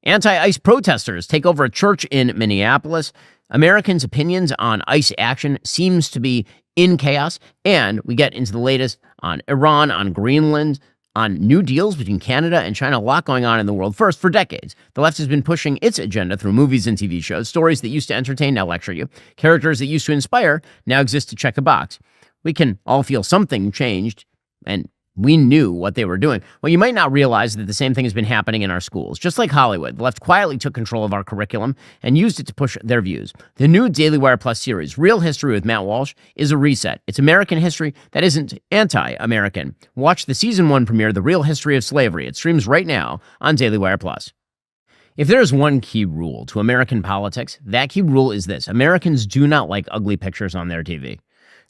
Anti-ICE protesters take over a church in Minneapolis. Americans' opinions on ICE action seems to be in chaos, and we get into the latest on Iran, on Greenland, on new deals between Canada and China. A lot going on in the world. First, for decades, the left has been pushing its agenda through movies and TV shows. Stories that used to entertain now lecture you. Characters that used to inspire now exist to check a box. We can all feel something changed, and we knew what they were doing. Well, you might not realize that the same thing has been happening in our schools. Just like Hollywood, the left quietly took control of our curriculum and used it to push their views. The new Daily Wire Plus series, Real History with Matt Walsh, is a reset. It's American history that isn't anti-American. Watch the season 1 premiere, The Real History of Slavery. It streams right now on Daily Wire Plus. If there is one key rule to American politics, that key rule is this: Americans do not like ugly pictures on their TV.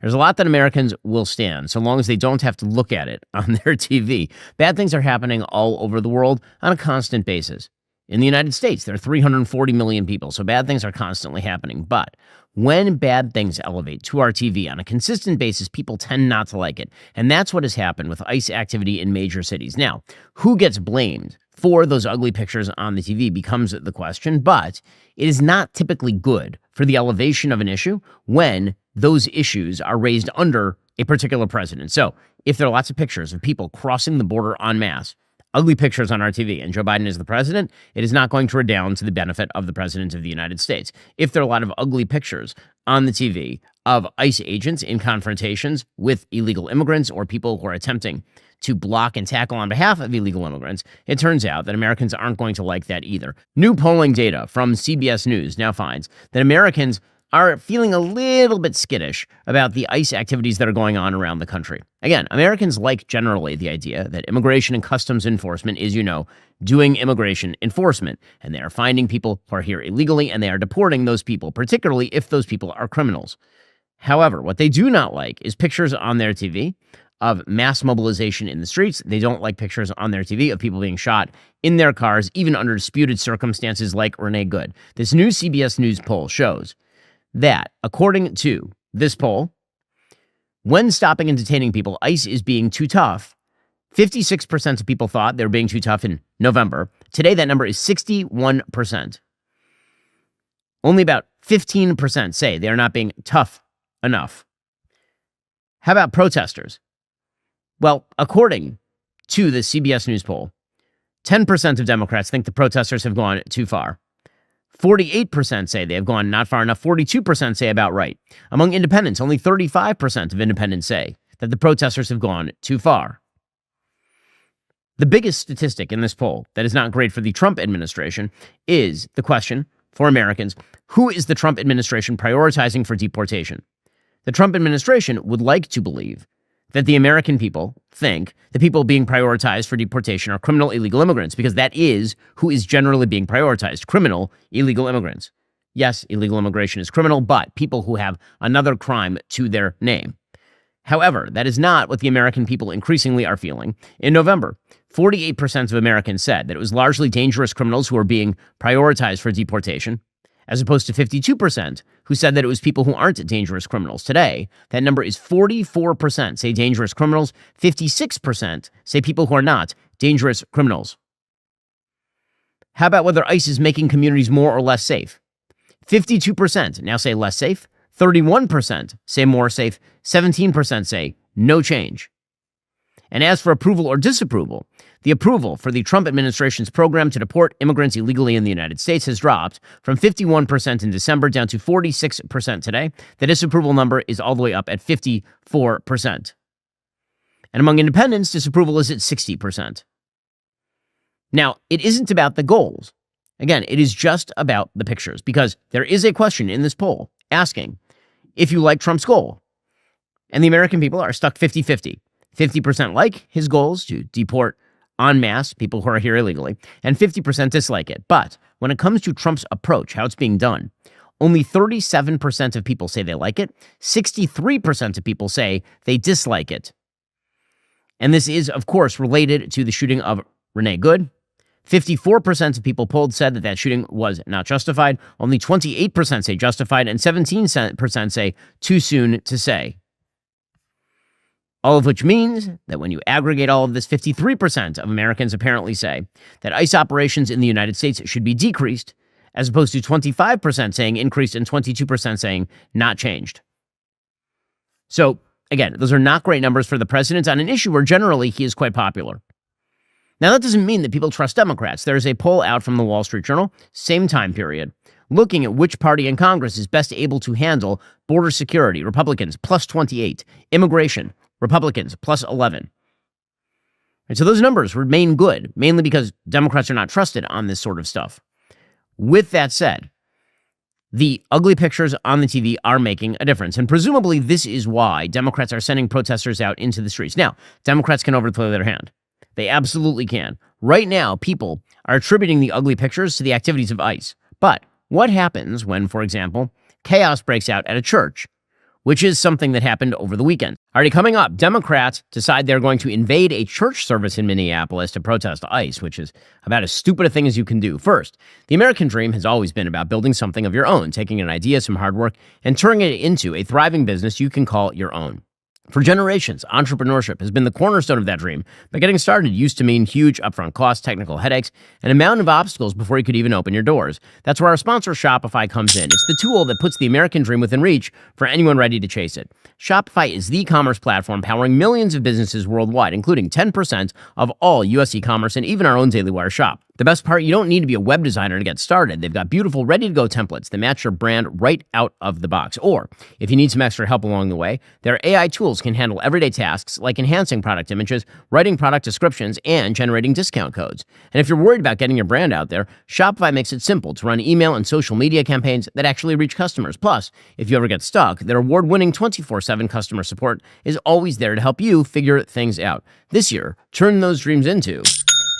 There's a lot that Americans will stand, so long as they don't have to look at it on their TV. Bad things are happening all over the world on a constant basis. In the United States, there are 340 million people, so bad things are constantly happening. But when bad things elevate to our TV on a consistent basis, people tend not to like it. And that's what has happened with ICE activity in major cities. Now, who gets blamed for those ugly pictures on the TV becomes the question, but it is not typically good for the elevation of an issue when those issues are raised under a particular president. So if there are lots of pictures of people crossing the border en masse, ugly pictures on our TV, and Joe Biden is the president, it is not going to redound to the benefit of the president of the United States. If there are a lot of ugly pictures on the TV of ICE agents in confrontations with illegal immigrants or people who are attempting to block and tackle on behalf of illegal immigrants, it turns out that Americans aren't going to like that either. New polling data from CBS News now finds that Americans are feeling a little bit skittish about the ICE activities that are going on around the country. Again, Americans like generally the idea that immigration and customs enforcement is, doing immigration enforcement, and they are finding people who are here illegally, and they are deporting those people, particularly if those people are criminals. However, what they do not like is pictures on their TV of mass mobilization in the streets. They don't like pictures on their TV of people being shot in their cars, even under disputed circumstances like Renee Good. This new CBS News poll shows that, according to this poll, when stopping and detaining people, ICE is being too tough. 56% of people thought they were being too tough in November. Today, that number is 61%. Only about 15% say they are not being tough enough. How about protesters? Well, according to the CBS News poll, 10% of Democrats think the protesters have gone too far. 48% say they have gone not far enough. 42% say about right. Among independents, only 35% of independents say that the protesters have gone too far. The biggest statistic in this poll that is not great for the Trump administration is the question for Americans: who is the Trump administration prioritizing for deportation? The Trump administration would like to believe that the American people think the people being prioritized for deportation are criminal illegal immigrants, because that is who is generally being prioritized: criminal illegal immigrants. Yes, illegal immigration is criminal, but people who have another crime to their name. However, that is not what the American people increasingly are feeling. In November, 48% of Americans said that it was largely dangerous criminals who were being prioritized for deportation, as opposed to 52% who said that it was people who aren't dangerous criminals. Today, that number is 44% say dangerous criminals, 56% say people who are not dangerous criminals. How about whether ICE is making communities more or less safe? 52% now say less safe, 31% say more safe, 17% say no change. And as for approval or disapproval, the approval for the Trump administration's program to deport immigrants illegally in the United States has dropped from 51% in December down to 46% today. The disapproval number is all the way up at 54%. And among independents, disapproval is at 60%. Now, it isn't about the goals. Again, it is just about the pictures, because there is a question in this poll asking if you like Trump's goal. And the American people are stuck 50-50. 50% like his goals to deport en masse people who are here illegally, and 50% dislike it. But when it comes to Trump's approach, how it's being done, only 37% of people say they like it. 63% of people say they dislike it. And this is, of course, related to the shooting of Renee Good. 54% of people polled said that that shooting was not justified. Only 28% say justified, and 17% say too soon to say. All of which means that when you aggregate all of this, 53% of Americans apparently say that ICE operations in the United States should be decreased, as opposed to 25% saying increased and 22% saying not changed. So, again, those are not great numbers for the president on an issue where generally he is quite popular. Now, that doesn't mean that people trust Democrats. There's a poll out from the Wall Street Journal, same time period, looking at which party in Congress is best able to handle border security. Republicans, plus 28. Immigration, Republicans, plus 11. And so those numbers remain good, mainly because Democrats are not trusted on this sort of stuff. With that said, the ugly pictures on the TV are making a difference, and presumably this is why Democrats are sending protesters out into the streets. Now, Democrats can overplay their hand. They absolutely can. Right now, people are attributing the ugly pictures to the activities of ICE. But what happens when, for example, chaos breaks out at a church, which is something that happened over the weekend? Already coming up, Democrats decide they're going to invade a church service in Minneapolis to protest ICE, which is about as stupid a thing as you can do. First, the American dream has always been about building something of your own, taking an idea, some hard work, and turning it into a thriving business you can call your own. For generations, entrepreneurship has been the cornerstone of that dream, but getting started used to mean huge upfront costs, technical headaches, and a mountain of obstacles before you could even open your doors. That's where our sponsor Shopify comes in. It's the tool that puts the American dream within reach for anyone ready to chase it. Shopify is the commerce platform powering millions of businesses worldwide, including 10% of all U.S. e-commerce and even our own Daily Wire shop. The best part, you don't need to be a web designer to get started. They've got beautiful, ready-to-go templates that match your brand right out of the box. Or, if you need some extra help along the way, their AI tools can handle everyday tasks like enhancing product images, writing product descriptions, and generating discount codes. And if you're worried about getting your brand out there, Shopify makes it simple to run email and social media campaigns that actually reach customers. Plus, if you ever get stuck, their award-winning 24/7 customer support is always there to help you figure things out. This year, turn those dreams into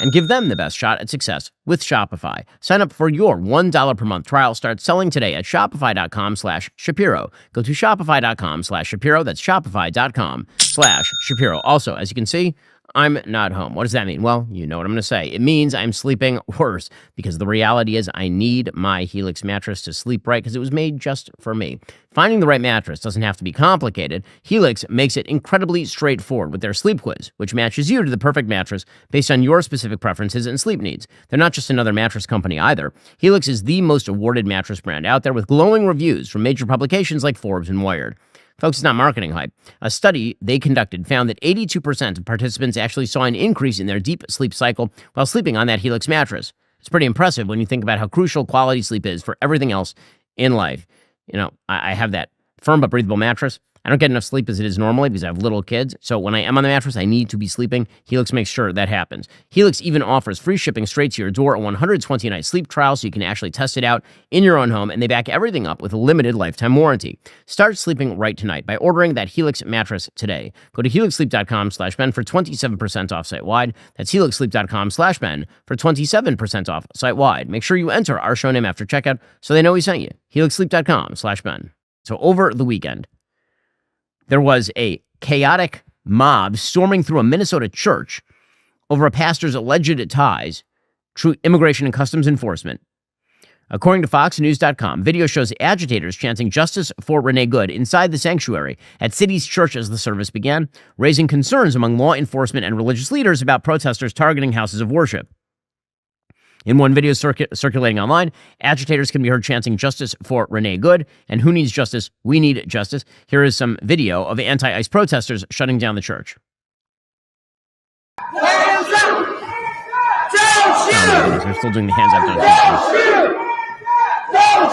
and give them the best shot at success with Shopify. Sign up for your $1 per month trial. Start selling today at shopify.com/Shapiro. Go to shopify.com/Shapiro. That's shopify.com/Shapiro. Also, as you can see, I'm not home. What does that mean? Well, you know what I'm going to say. It means I'm sleeping worse because the reality is I need my Helix mattress to sleep right because it was made just for me. Finding the right mattress doesn't have to be complicated. Helix makes it incredibly straightforward with their sleep quiz, which matches you to the perfect mattress based on your specific preferences and sleep needs. They're not just another mattress company either. Helix is the most awarded mattress brand out there with glowing reviews from major publications like Forbes and Wired. Folks, it's not marketing hype. A study they conducted found that 82% of participants actually saw an increase in their deep sleep cycle while sleeping on that Helix mattress. It's pretty impressive when you think about how crucial quality sleep is for everything else in life. You know, I have that firm but breathable mattress. I don't get enough sleep as it is normally because I have little kids. So when I am on the mattress, I need to be sleeping. Helix makes sure that happens. Helix even offers free shipping straight to your door, a 120-night sleep trial so you can actually test it out in your own home, and they back everything up with a limited lifetime warranty. Start sleeping right tonight by ordering that Helix mattress today. Go to helixsleep.com/Ben for 27% off site-wide. That's helixsleep.com/Ben for 27% off site-wide. Make sure you enter our show name after checkout so they know we sent you. helixsleep.com/Ben. So over the weekend, there was a chaotic mob storming through a Minnesota church over a pastor's alleged ties to immigration and customs enforcement. According to FoxNews.com, video shows agitators chanting justice for Renee Good inside the sanctuary at City's church as the service began, raising concerns among law enforcement and religious leaders about protesters targeting houses of worship. In one video circulating online, agitators can be heard chanting justice for Renee Good and who needs justice? We need justice. Here is some video of anti-ICE protesters shutting down the church. Hands up! Don't shoot! Oh my goodness, they're still doing the hands up. Don't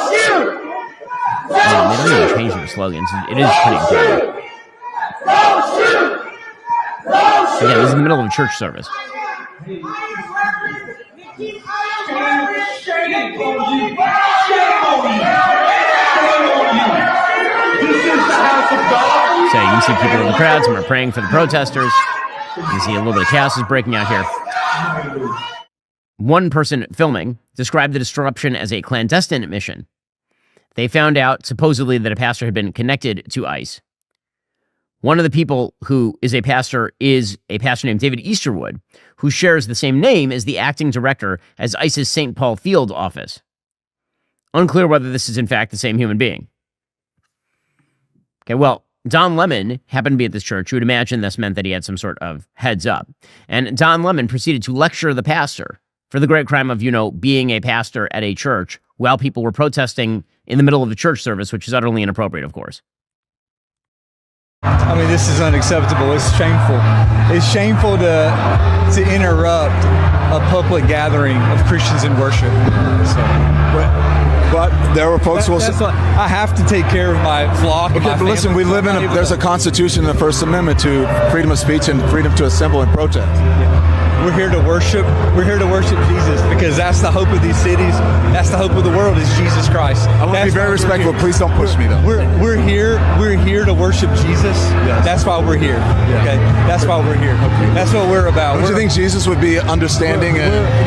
shoot! They don't even change their slogans. It is pretty incredible. Don't shoot! Again, this is in the middle of a church service. So you can see people in the crowd, some are praying for the protesters. You can see a little bit of chaos is breaking out here. One person filming described the disruption as a clandestine mission. They found out, supposedly, that a pastor had been connected to ICE. One of the people who is a pastor named David Easterwood, who shares the same name as the acting director as ICE's St. Paul field office. Unclear whether this is in fact the same human being. Okay, well, Don Lemon happened to be at this church. You would imagine this meant that he had some sort of heads up. And Don Lemon proceeded to lecture the pastor for the great crime of, being a pastor at a church while people were protesting in the middle of the church service, which is utterly inappropriate, of course. I mean, this is unacceptable. It's shameful. It's shameful to interrupt a public gathering of Christians in worship. But there were folks who will say, I have to take care of my flock. okay, but listen, we live in there's a constitution in the First Amendment to freedom of speech and freedom to assemble and protest. We're here to worship. We're here to worship Jesus because that's the hope of these cities. That's the hope of the world is Jesus Christ. I want to be very respectful. Please don't push me, though. We're here to worship Jesus. Yes. That's why we're here. Yeah. Okay, that's why we're here. Okay. That's what we're about. Don't you think Jesus would be understanding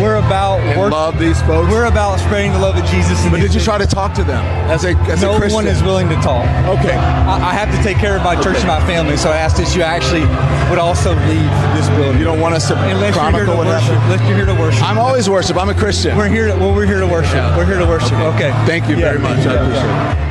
we're about and love these folks? We're about spreading the love of Jesus. But did you try to talk to them as a no Christian? one is willing to talk. Okay. I have to take care of my church and my family, so I asked that you actually would also leave this building. You don't want us to chronicle what happened? Unless you're here to worship. I'm always worship. I'm a Christian. We're here to worship. Yeah. We're here to worship. Okay. Thank you very much. I appreciate it.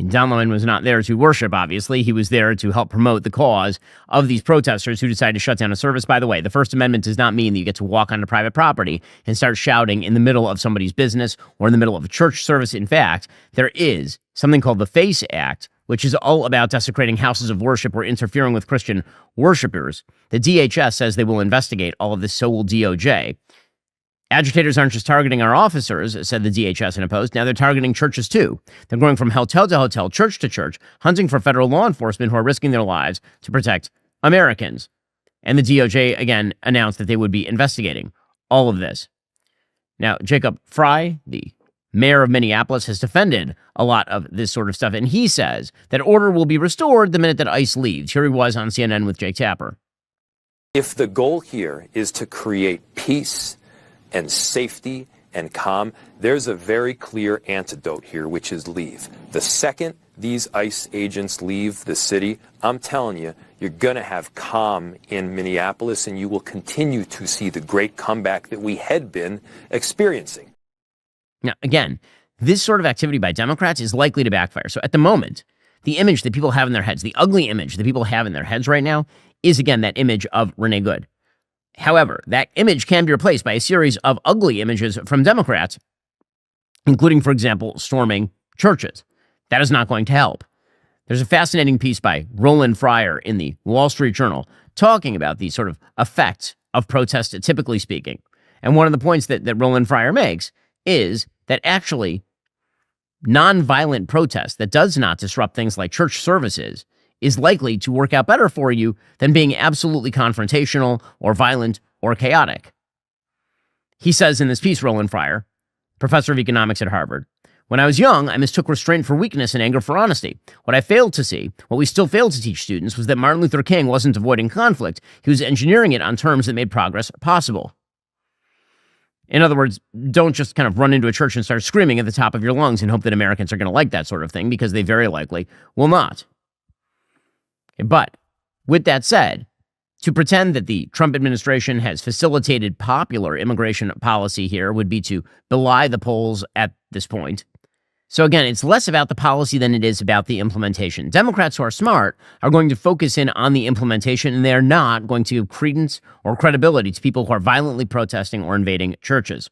Don Lemon was not there to worship, obviously. He was there to help promote the cause of these protesters who decided to shut down a service. By the way, the First Amendment does not mean that you get to walk onto private property and start shouting in the middle of somebody's business or in the middle of a church service. In fact, there is something called the FACE Act, which is all about desecrating houses of worship or interfering with Christian worshipers. The DHS says they will investigate all of this, so will DOJ. Agitators aren't just targeting our officers, said the DHS in a post. Now they're targeting churches too. They're going from hotel to hotel, church to church, hunting for federal law enforcement who are risking their lives to protect Americans. And the DOJ, again, announced that they would be investigating all of this. Now, Jacob Frey, the mayor of Minneapolis, has defended a lot of this sort of stuff, and he says that order will be restored the minute that ICE leaves. Here he was on CNN with Jake Tapper. If the goal here is to create peace and safety and calm, there's a very clear antidote here, which is leave. The second these ICE agents leave the city, I'm telling you, you're going to have calm in Minneapolis, and you will continue to see the great comeback that we had been experiencing. Now, again, this sort of activity by Democrats is likely to backfire. So at the moment, the image that people have in their heads, the ugly image that people have in their heads right now, is again that image of Renee Good. However, that image can be replaced by a series of ugly images from Democrats, including, for example, storming churches. That is not going to help. There's a fascinating piece by Roland Fryer in the Wall Street Journal talking about the sort of effects of protest, typically speaking. And one of the points that Roland Fryer makes is that actually nonviolent protest that does not disrupt things like church services is likely to work out better for you than being absolutely confrontational or violent or chaotic. He says in this piece, Roland Fryer, professor of economics at Harvard, "When I was young, I mistook restraint for weakness and anger for honesty. What I failed to see, what we still failed to teach students, was that Martin Luther King wasn't avoiding conflict. He was engineering it on terms that made progress possible." In other words, don't just kind of run into a church and start screaming at the top of your lungs and hope that Americans are going to like that sort of thing, because they very likely will not. But with that said, to pretend that the Trump administration has facilitated popular immigration policy here would be to belie the polls at this point. So again, it's less about the policy than it is about the implementation. Democrats who are smart are going to focus in on the implementation, and they're not going to give credence or credibility to people who are violently protesting or invading churches.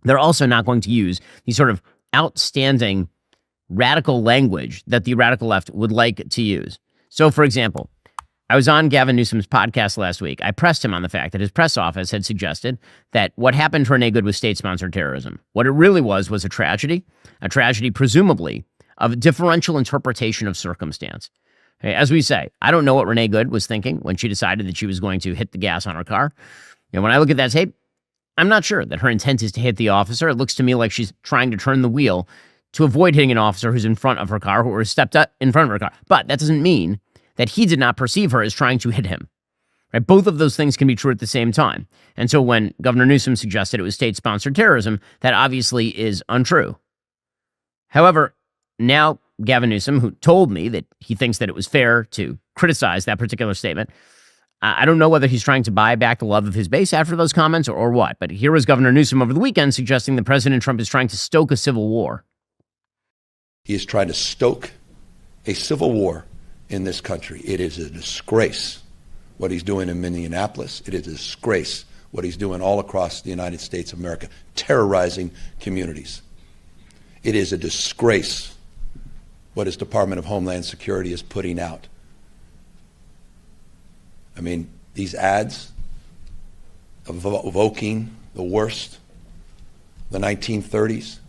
They're also not going to use the sort of outstanding radical language that the radical left would like to use. So, for example, I was on Gavin Newsom's podcast last week. I pressed him on the fact that his press office had suggested that what happened to Renee Good was state-sponsored terrorism. What it really was a tragedy presumably of differential interpretation of circumstance. Okay, as we say, I don't know what Renee Good was thinking when she decided that she was going to hit the gas on her car. When I look at that tape, I'm not sure that her intent is to hit the officer. It looks to me like she's trying to turn the wheel to avoid hitting an officer who's in front of her car or stepped up in front of her car. But that doesn't mean that he did not perceive her as trying to hit him. Right? Both of those things can be true at the same time. And so when Governor Newsom suggested it was state-sponsored terrorism, that obviously is untrue. However, now Gavin Newsom, who told me that he thinks that it was fair to criticize that particular statement, I don't know whether he's trying to buy back the love of his base after those comments or what. But here was Governor Newsom over the weekend suggesting that President Trump is trying to stoke a civil war. He is trying to stoke a civil war in this country. It is a disgrace what he's doing in Minneapolis. It is a disgrace what he's doing all across the United States of America, terrorizing communities. It is a disgrace what his Department of Homeland Security is putting out. I mean, these ads evoking the worst, the 1930s,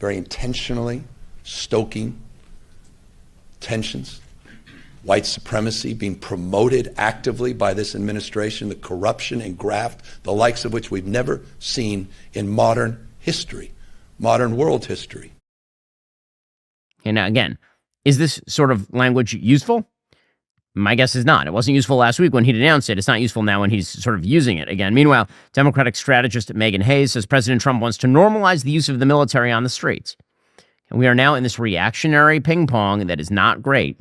very intentionally stoking tensions, white supremacy being promoted actively by this administration, the corruption and graft, the likes of which we've never seen in modern history, modern world history. And now, again, is this sort of language useful? My guess is not. It wasn't useful last week when he denounced it. It's not useful now when he's sort of using it again. Meanwhile, Democratic strategist Megan Hayes says President Trump wants to normalize the use of the military on the streets. And we are now in this reactionary ping pong that is not great.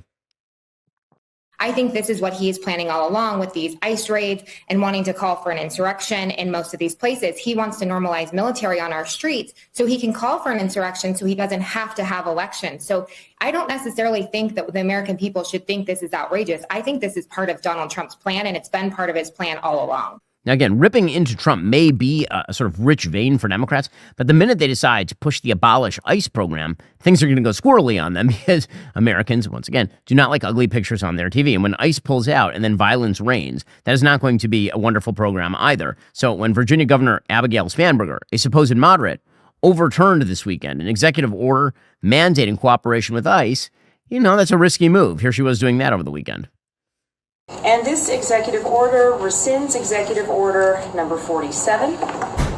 I think this is what he is planning all along with these ICE raids and wanting to call for an insurrection in most of these places. He wants to normalize military on our streets so he can call for an insurrection so he doesn't have to have elections. So I don't necessarily think that the American people should think this is outrageous. I think this is part of Donald Trump's plan, and it's been part of his plan all along. Now, again, ripping into Trump may be a sort of rich vein for Democrats, but the minute they decide to push the abolish ICE program, things are going to go squirrely on them because Americans, once again, do not like ugly pictures on their TV. And when ICE pulls out and then violence reigns, that is not going to be a wonderful program either. So when Virginia Governor Abigail Spanberger, a supposed moderate, overturned this weekend an executive order mandating cooperation with ICE, you know, that's a risky move. Here she was doing that over the weekend. And this executive order rescinds executive order number 47.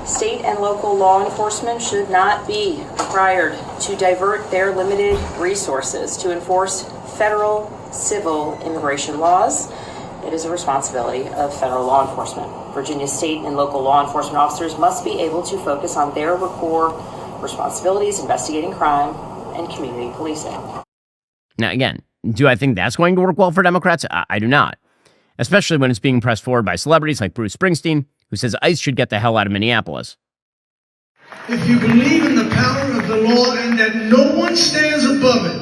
State and local law enforcement should not be required to divert their limited resources to enforce federal civil immigration laws. It is a responsibility of federal law enforcement. Virginia state and local law enforcement officers must be able to focus on their core responsibilities, investigating crime and community policing. Now, again, do I think that's going to work well for Democrats? I do not, especially when it's being pressed forward by celebrities like Bruce Springsteen, who says ICE should get the hell out of Minneapolis. If you believe in the power of the law and that no one stands above it,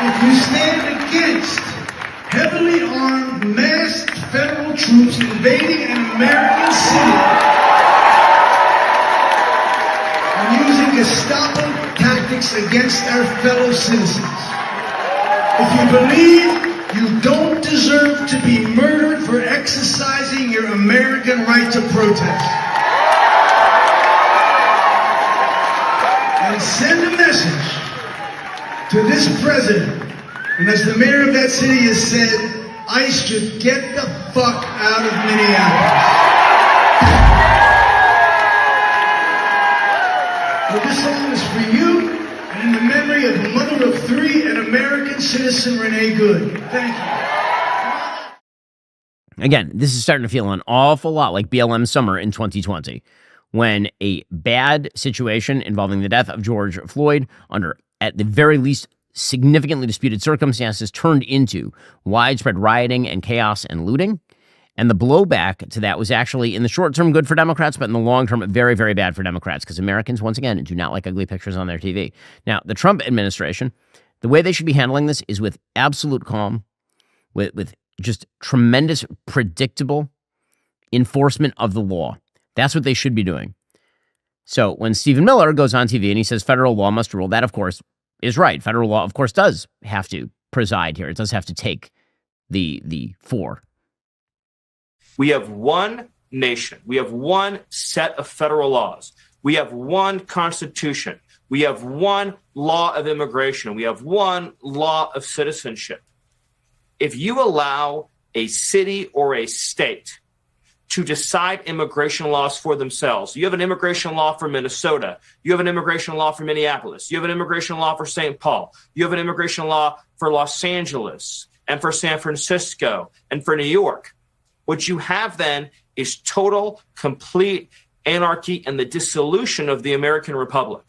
if you stand against heavily armed, masked federal troops invading an American city and using Gestapo tactics against our fellow citizens, if you believe you don't deserve to be murdered for exercising your American right to protest, and send a message to this president, and as the mayor of that city has said, ICE should get the fuck out of Minneapolis. So this song is for you, and in the memory of mother of three and American citizen Renee Good. Thank you. Again, this is starting to feel an awful lot like BLM summer in 2020, when a bad situation involving the death of George Floyd under, at the very least, significantly disputed circumstances turned into widespread rioting and chaos and looting. And the blowback to that was actually, in the short term, good for Democrats, but in the long term, very, very bad for Democrats, because Americans, once again, do not like ugly pictures on their TV. Now, the Trump administration, the way they should be handling this is with absolute calm, with just tremendous, predictable enforcement of the law. That's what they should be doing. So when Stephen Miller goes on TV and he says federal law must rule, that, of course, is right. Federal law, of course, does have to preside here. It does have to take the fore. We have one nation. We have one set of federal laws. We have one constitution. We have one law of immigration. We have one law of citizenship. If you allow a city or a state to decide immigration laws for themselves, you have an immigration law for Minnesota, you have an immigration law for Minneapolis, you have an immigration law for St. Paul, you have an immigration law for Los Angeles and for San Francisco and for New York. What you have then is total, complete anarchy and the dissolution of the American Republic.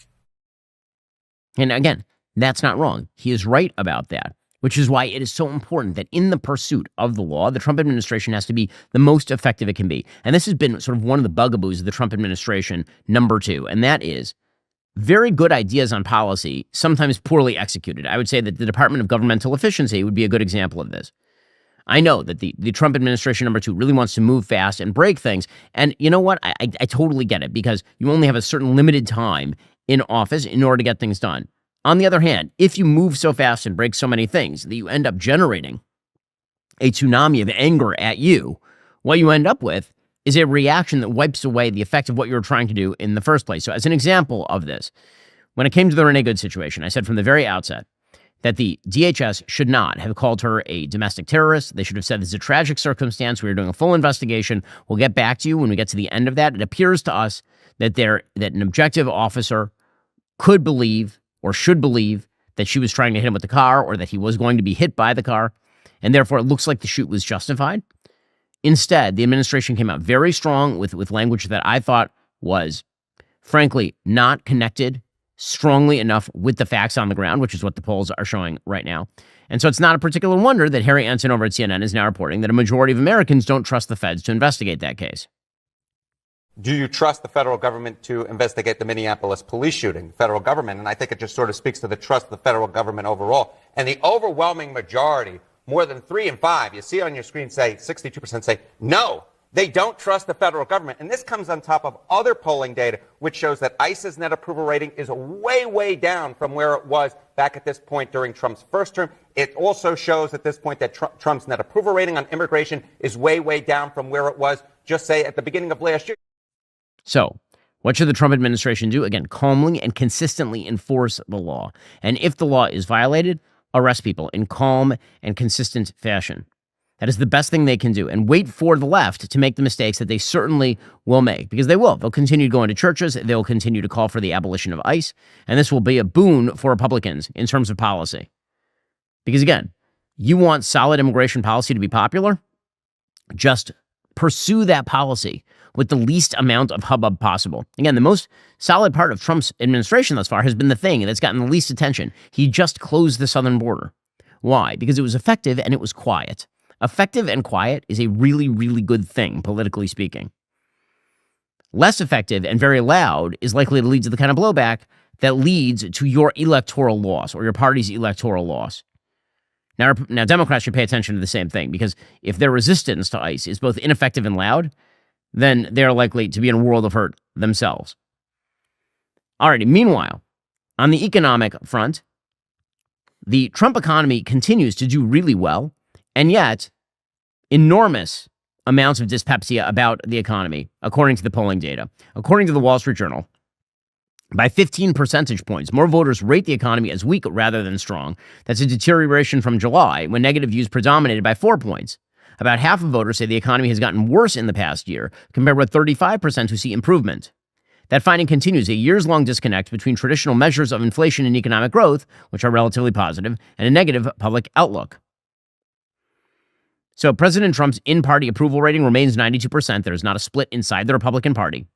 And again, that's not wrong. He is right about that, which is why it is so important that in the pursuit of the law, the Trump administration has to be the most effective it can be. And this has been sort of one of the bugaboos of the Trump administration, number two, and that is very good ideas on policy, sometimes poorly executed. I would say that the Department of Governmental Efficiency would be a good example of this. I know that the Trump administration, number 2, really wants to move fast and break things. And you know what? I totally get it, because you only have a certain limited time in office in order to get things done. On the other hand, if you move so fast and break so many things that you end up generating a tsunami of anger at you, what you end up with is a reaction that wipes away the effect of what you were trying to do in the first place. So as an example of this, when it came to the Renee Good situation, I said from the very outset that the DHS should not have called her a domestic terrorist. They should have said this is a tragic circumstance. We are doing a full investigation. We'll get back to you when we get to the end of that. It appears to us that an objective officer could believe or should believe that she was trying to hit him with the car, or that he was going to be hit by the car, and therefore it looks like the shoot was justified. Instead, the administration came out very strong with language that I thought was, frankly, not connected strongly enough with the facts on the ground, which is what the polls are showing right now. And so it's not a particular wonder that Harry Ensign over at CNN is now reporting that a majority of Americans don't trust the feds to investigate that case. Do you trust the federal government to investigate the Minneapolis police shooting, federal government? And I think it just sort of speaks to the trust of the federal government overall. And the overwhelming majority, more than 3 in 5, you see on your screen, say 62% say no. They don't trust the federal government. And this comes on top of other polling data, which shows that ICE's net approval rating is way, way down from where it was back at this point during Trump's first term. It also shows at this point that Trump's net approval rating on immigration is way, way down from where it was just, say, at the beginning of last year. So what should the Trump administration do? Again, calmly and consistently enforce the law. And if the law is violated, arrest people in calm and consistent fashion. That is the best thing they can do, and wait for the left to make the mistakes that they certainly will make, because they will. They'll continue to go into churches. They'll continue to call for the abolition of ICE, and this will be a boon for Republicans in terms of policy. Because again, you want solid immigration policy to be popular? Just pursue that policy with the least amount of hubbub possible. Again, the most solid part of Trump's administration thus far has been the thing that's gotten the least attention. He just closed the southern border. Why? Because it was effective and it was quiet. Effective and quiet is a really, really good thing, politically speaking. Less effective and very loud is likely to lead to the kind of blowback that leads to your electoral loss or your party's electoral loss. Now, Democrats should pay attention to the same thing, because if their resistance to ICE is both ineffective and loud, then they're likely to be in a world of hurt themselves. Alrighty, meanwhile, on the economic front, the Trump economy continues to do really well, and yet enormous amounts of dyspepsia about the economy, according to the polling data. According to the Wall Street Journal, by 15 percentage points, more voters rate the economy as weak rather than strong. That's a deterioration from July, when negative views predominated by 4 points. About half of voters say the economy has gotten worse in the past year, compared with 35% who see improvement. That finding continues a years-long disconnect between traditional measures of inflation and economic growth, which are relatively positive, and a negative public outlook. So President Trump's in-party approval rating remains 92%. There is not a split inside the Republican Party.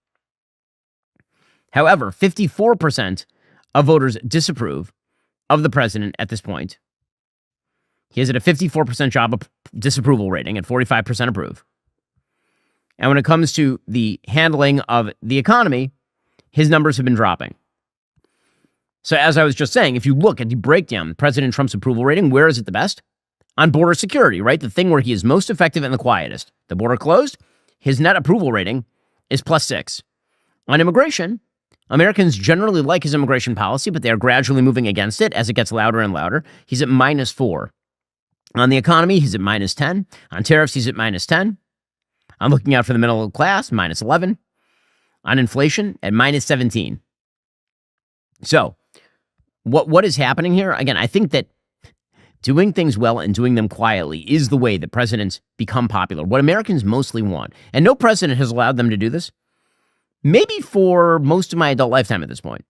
However, 54% of voters disapprove of the president at this point. He is at a 54% disapproval rating and 45% approve. And when it comes to the handling of the economy, his numbers have been dropping. So as I was just saying, if you look at the breakdown, President Trump's approval rating, where is it the best? On border security, right? The thing where he is most effective and the quietest. The border closed, his net approval rating is +6. On immigration, Americans generally like his immigration policy, but they are gradually moving against it as it gets louder and louder. He's at -4. On the economy, he's at -10. On tariffs, he's at -10. On looking out for the middle class, -11. On inflation, at -17. So, what is happening here? Again, I think that doing things well and doing them quietly is the way that presidents become popular. What Americans mostly want. And no president has allowed them to do this. Maybe for most of my adult lifetime at this point.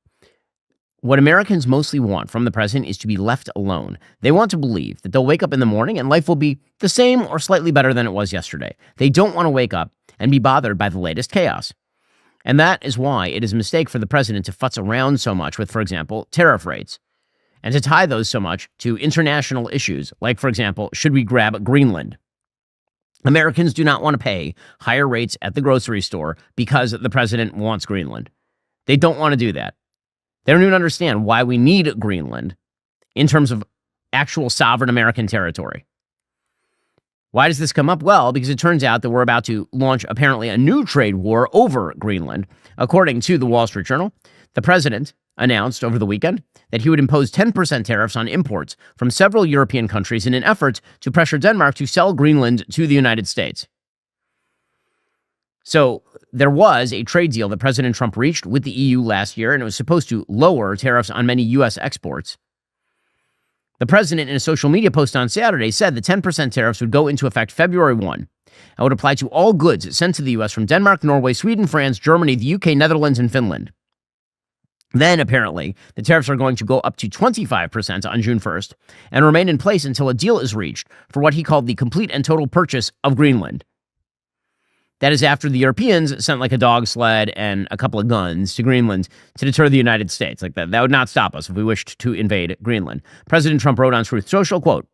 What Americans mostly want from the president is to be left alone. They want to believe that they'll wake up in the morning and life will be the same or slightly better than it was yesterday. They don't want to wake up and be bothered by the latest chaos. And that is why it is a mistake for the president to futz around so much with, for example, tariff rates, and to tie those so much to international issues, like, for example, should we grab Greenland? Americans do not want to pay higher rates at the grocery store because the president wants Greenland. They don't want to do that. They don't even understand why we need Greenland in terms of actual sovereign American territory. Why does this come up? Well, because it turns out that we're about to launch apparently a new trade war over Greenland. According to the Wall Street Journal, the president announced over the weekend that he would impose 10% tariffs on imports from several European countries in an effort to pressure Denmark to sell Greenland to the United States. So there was a trade deal that President Trump reached with the EU last year, and it was supposed to lower tariffs on many U.S. exports. The president, in a social media post on Saturday, said the 10% tariffs would go into effect February 1 and would apply to all goods sent to the U.S. from Denmark, Norway, Sweden, France, Germany, the UK, Netherlands, and Finland. Then, apparently, the tariffs are going to go up to 25% on June 1st and remain in place until a deal is reached for what he called the complete and total purchase of Greenland. That is after the Europeans sent like a dog sled and a couple of guns to Greenland to deter the United States. Like that would not stop us if we wished to invade Greenland. President Trump wrote on Truth Social, quote,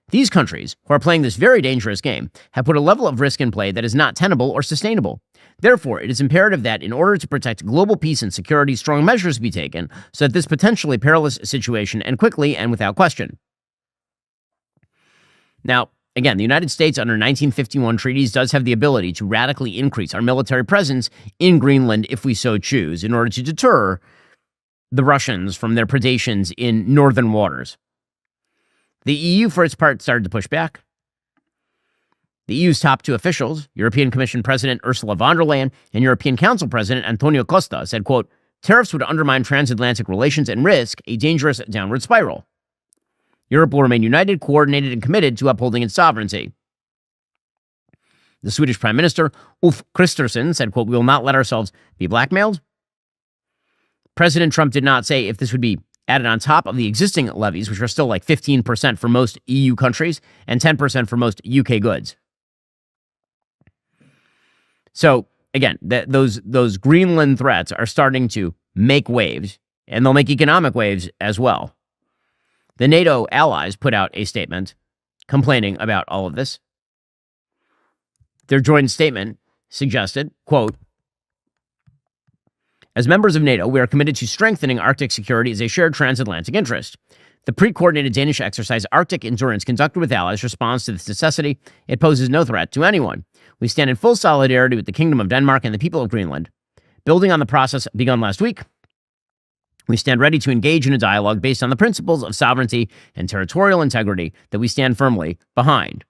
"These countries who are playing this very dangerous game have put a level of risk in play that is not tenable or sustainable. Therefore, it is imperative that in order to protect global peace and security, strong measures be taken so that this potentially perilous situation end quickly and without question." Now, again, the United States under 1951 treaties does have the ability to radically increase our military presence in Greenland if we so choose in order to deter the Russians from their predations in northern waters. The EU, for its part, started to push back. The EU's top two officials, European Commission President Ursula von der Leyen and European Council President Antonio Costa, said, quote, "Tariffs would undermine transatlantic relations and risk a dangerous downward spiral. Europe will remain united, coordinated, and committed to upholding its sovereignty." The Swedish Prime Minister, Ulf Kristersson, said, quote, "We will not let ourselves be blackmailed." President Trump did not say if this would be added on top of the existing levies, which are still like 15% for most EU countries and 10% for most UK goods. So, again, those Greenland threats are starting to make waves, and they'll make economic waves as well. The NATO allies put out a statement complaining about all of this. Their joint statement suggested, quote, "As members of NATO, we are committed to strengthening Arctic security as a shared transatlantic interest. The pre-coordinated Danish exercise Arctic Endurance conducted with allies responds to this necessity. It poses no threat to anyone. We stand in full solidarity with the Kingdom of Denmark and the people of Greenland. Building on the process begun last week, we stand ready to engage in a dialogue based on the principles of sovereignty and territorial integrity that we stand firmly behind."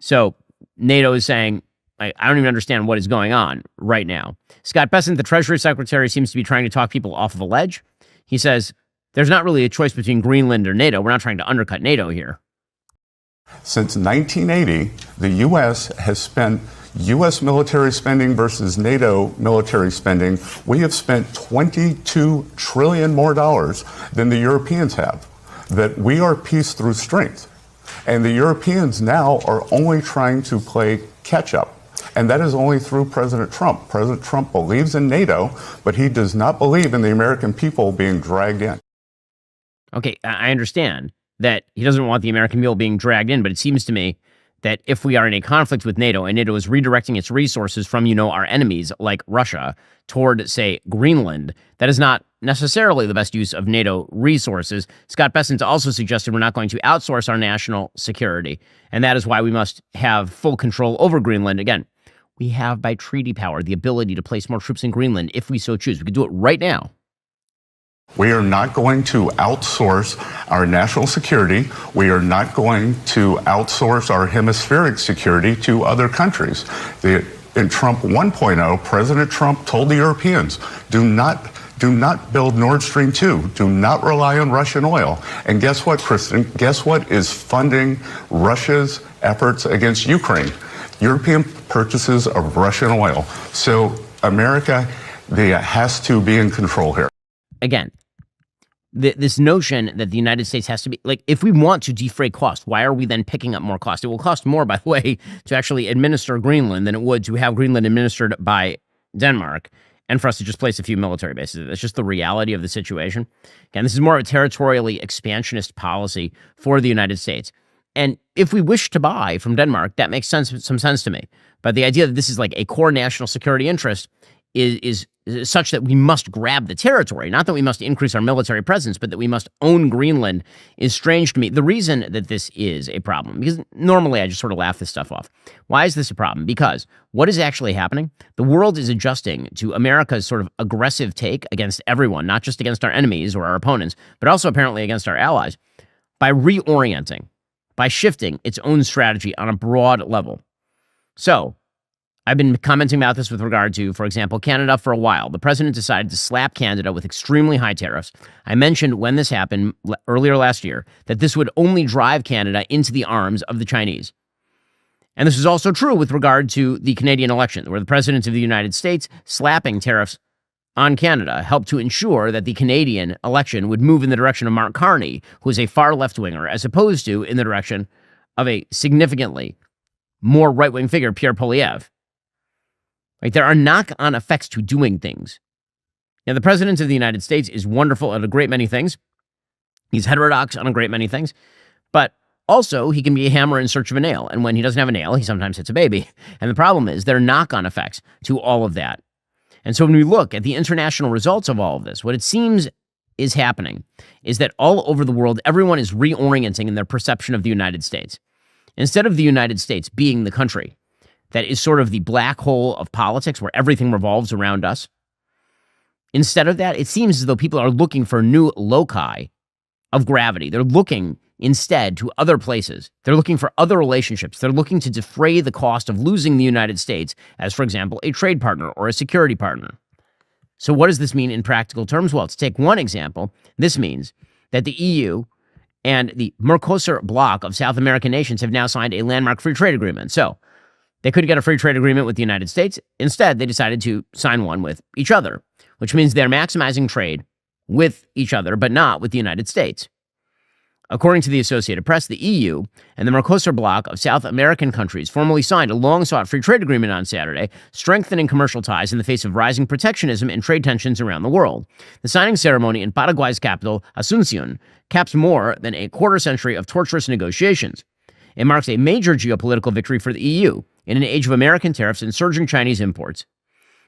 So NATO is saying, I don't even understand what is going on right now. Scott Bessent, the Treasury Secretary, seems to be trying to talk people off of a ledge. He says, there's not really a choice between Greenland or NATO. We're not trying to undercut NATO here. Since 1980, the U.S. has spent U.S. military spending versus NATO military spending. We have spent $22 trillion more dollars than the Europeans have. That we are peace through strength. And the Europeans now are only trying to play catch up. And that is only through President Trump. President Trump believes in NATO, but he does not believe in the American people being dragged in. Okay, I understand that he doesn't want the American people being dragged in, but it seems to me that if we are in a conflict with NATO and NATO is redirecting its resources from, our enemies like Russia toward, say, Greenland, that is not necessarily the best use of NATO resources. Scott Bessent also suggested we're not going to outsource our national security, and that is why we must have full control over Greenland. Again, we have by treaty power the ability to place more troops in Greenland if we so choose. We could do it right now. We are not going to outsource our national security. We are not going to outsource our hemispheric security to other countries. In Trump 1.0, President Trump told the Europeans, do not build Nord Stream 2. Do not rely on Russian oil. And guess what, Kristen? Guess what is funding Russia's efforts against Ukraine? European purchases of Russian oil. So America has to be in control here. Again, this notion that the United States has to be, like, if we want to defray cost, why are we then picking up more cost? It will cost more, by the way, to actually administer Greenland than it would to have Greenland administered by Denmark and for us to just place a few military bases. That's just the reality of the situation. Again, this is more of a territorially expansionist policy for the United States. And if we wish to buy from Denmark, that makes some sense to me. But the idea that this is like a core national security interest is such that we must grab the territory, not that we must increase our military presence, but that we must own Greenland, is strange to me. The reason that this is a problem, because normally I just sort of laugh this stuff off. Why is this a problem? Because what is actually happening? The world is adjusting to America's sort of aggressive take against everyone, not just against our enemies or our opponents, but also apparently against our allies, by reorienting, by shifting its own strategy on a broad level. So, I've been commenting about this with regard to, for example, Canada for a while. The president decided to slap Canada with extremely high tariffs. I mentioned when this happened earlier last year that this would only drive Canada into the arms of the Chinese. And this is also true with regard to the Canadian election, where the president of the United States slapping tariffs on Canada helped to ensure that the Canadian election would move in the direction of Mark Carney, who is a far left-winger, as opposed to in the direction of a significantly more right-wing figure, Pierre Poilievre. Like, there are knock-on effects to doing things. Now, the president of the United States is wonderful at a great many things. He's heterodox on a great many things. But also, he can be a hammer in search of a nail. And when he doesn't have a nail, he sometimes hits a baby. And the problem is there are knock-on effects to all of that. And so when we look at the international results of all of this, what it seems is happening is that all over the world, everyone is reorienting in their perception of the United States. Instead of the United States being the country that is sort of the black hole of politics where everything revolves around us. Instead of that, it seems as though people are looking for new loci of gravity. They're looking instead to other places. They're looking for other relationships. They're looking to defray the cost of losing the United States as, for example, a trade partner or a security partner. So what does this mean in practical terms? Well, to take one example, this means that the EU and the Mercosur bloc of South American nations have now signed a landmark free trade agreement. So they couldn't get a free trade agreement with the United States. Instead, they decided to sign one with each other, which means they're maximizing trade with each other, but not with the United States. According to the Associated Press, the EU and the Mercosur bloc of South American countries formally signed a long-sought free trade agreement on Saturday, strengthening commercial ties in the face of rising protectionism and trade tensions around the world. The signing ceremony in Paraguay's capital, Asunción, caps more than a quarter century of torturous negotiations. It marks a major geopolitical victory for the EU in an age of American tariffs and surging Chinese imports,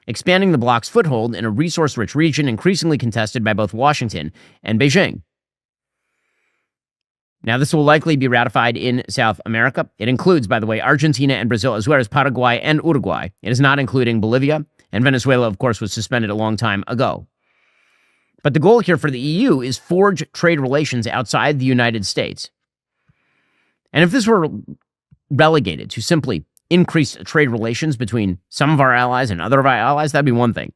expanding the bloc's foothold in a resource-rich region increasingly contested by both Washington and Beijing. Now, this will likely be ratified in South America. It includes, by the way, Argentina and Brazil, as well as Paraguay and Uruguay. It is not including Bolivia, and Venezuela, of course, was suspended a long time ago. But the goal here for the EU is forge trade relations outside the United States. And if this were relegated to simply increased trade relations between some of our allies and other of our allies, that'd be one thing.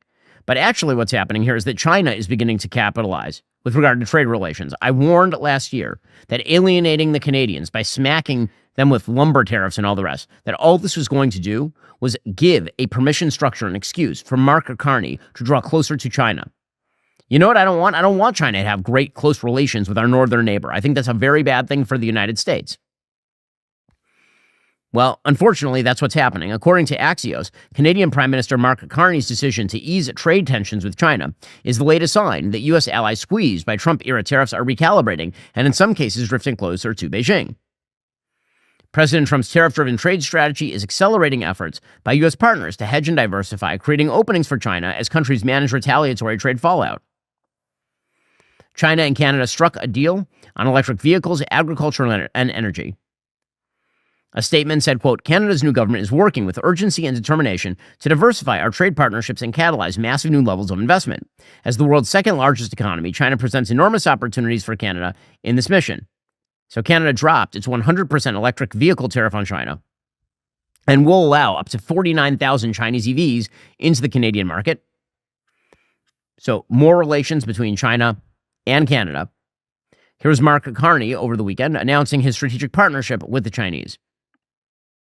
But actually what's happening here is that China is beginning to capitalize with regard to trade relations. I warned last year that alienating the Canadians by smacking them with lumber tariffs and all the rest, that all this was going to do was give a permission structure, an excuse for Mark Carney to draw closer to China. You know what I don't want? I don't want China to have great close relations with our northern neighbor. I think that's a very bad thing for the United States. Well, unfortunately, that's what's happening. According to Axios, Canadian Prime Minister Mark Carney's decision to ease trade tensions with China is the latest sign that U.S. allies squeezed by Trump-era tariffs are recalibrating and in some cases drifting closer to Beijing. President Trump's tariff-driven trade strategy is accelerating efforts by U.S. partners to hedge and diversify, creating openings for China as countries manage retaliatory trade fallout. China and Canada struck a deal on electric vehicles, agriculture, and energy. A statement said, quote, Canada's new government is working with urgency and determination to diversify our trade partnerships and catalyze massive new levels of investment. As the world's second largest economy, China presents enormous opportunities for Canada in this mission. So Canada dropped its 100% electric vehicle tariff on China and will allow up to 49,000 Chinese EVs into the Canadian market. So more relations between China and Canada. Here's Mark Carney over the weekend announcing his strategic partnership with the Chinese.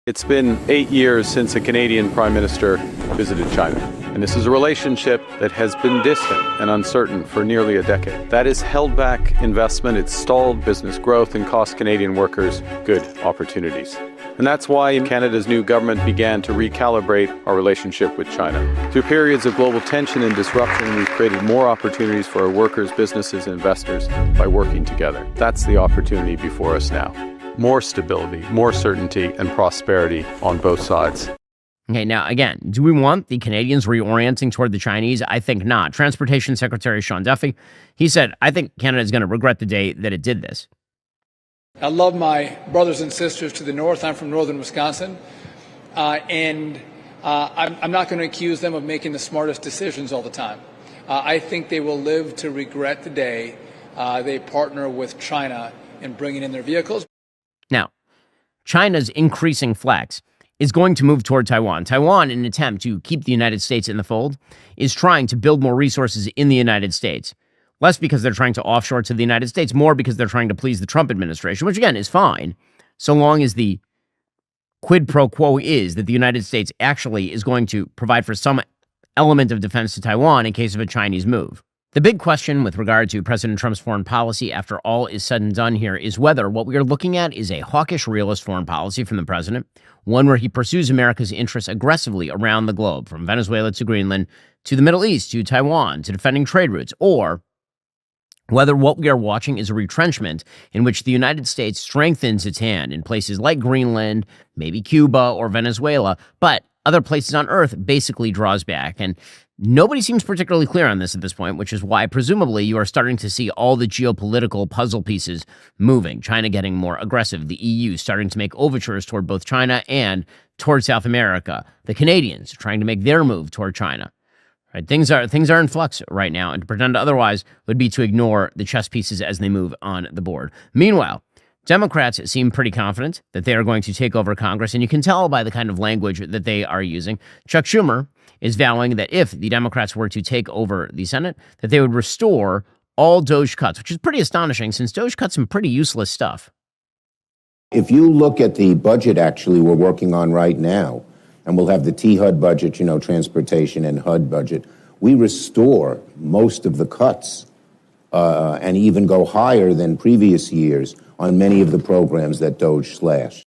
It's been 8 years since a Canadian Prime Minister visited China, and this is a relationship that has been distant and uncertain for nearly a decade. That has held back investment, it's stalled business growth, and cost Canadian workers good opportunities. And that's why Canada's new government began to recalibrate our relationship with China. Through periods of global tension and disruption, we've created more opportunities for our workers, businesses, and investors by working together. That's the opportunity before us now. More stability, more certainty, and prosperity on both sides. Okay, now again, do we want the Canadians reorienting toward the Chinese? I think not. Transportation Secretary Sean Duffy, he said, I think Canada is going to regret the day that it did this. I love my brothers and sisters to the north. I'm from northern Wisconsin. I'm not going to accuse them of making the smartest decisions all the time. I think they will live to regret the day they partner with China in bringing in their vehicles. Now, China's increasing flex is going to move toward Taiwan. Taiwan, in an attempt to keep the United States in the fold, is trying to build more resources in the United States. Less because they're trying to offshore to the United States, more because they're trying to please the Trump administration, which again is fine, so long as the quid pro quo is that the United States actually is going to provide for some element of defense to Taiwan in case of a Chinese move. The big question with regard to President Trump's foreign policy after all is said and done here is whether what we are looking at is a hawkish realist foreign policy from the president, one where he pursues America's interests aggressively around the globe, from Venezuela to Greenland, to the Middle East, to Taiwan, to defending trade routes, or whether what we are watching is a retrenchment in which the United States strengthens its hand in places like Greenland, maybe Cuba or Venezuela, but other places on Earth basically draws back. And nobody seems particularly clear on this at this point, which is why presumably you are starting to see all the geopolitical puzzle pieces moving. China getting more aggressive, the EU starting to make overtures toward both China and toward South America, the Canadians trying to make their move toward China. Right, things are in flux right now, and to pretend otherwise would be to ignore the chess pieces as they move on the board. Meanwhile, Democrats seem pretty confident that they are going to take over Congress, and you can tell by the kind of language that they are using. Chuck Schumer is vowing that if the Democrats were to take over the Senate, that they would restore all DOGE cuts, which is pretty astonishing since DOGE cut some pretty useless stuff. If you look at the budget actually we're working on right now, and we'll have the T-HUD budget, transportation and HUD budget, we restore most of the cuts and even go higher than previous years on many of the programs that DOGE slashed.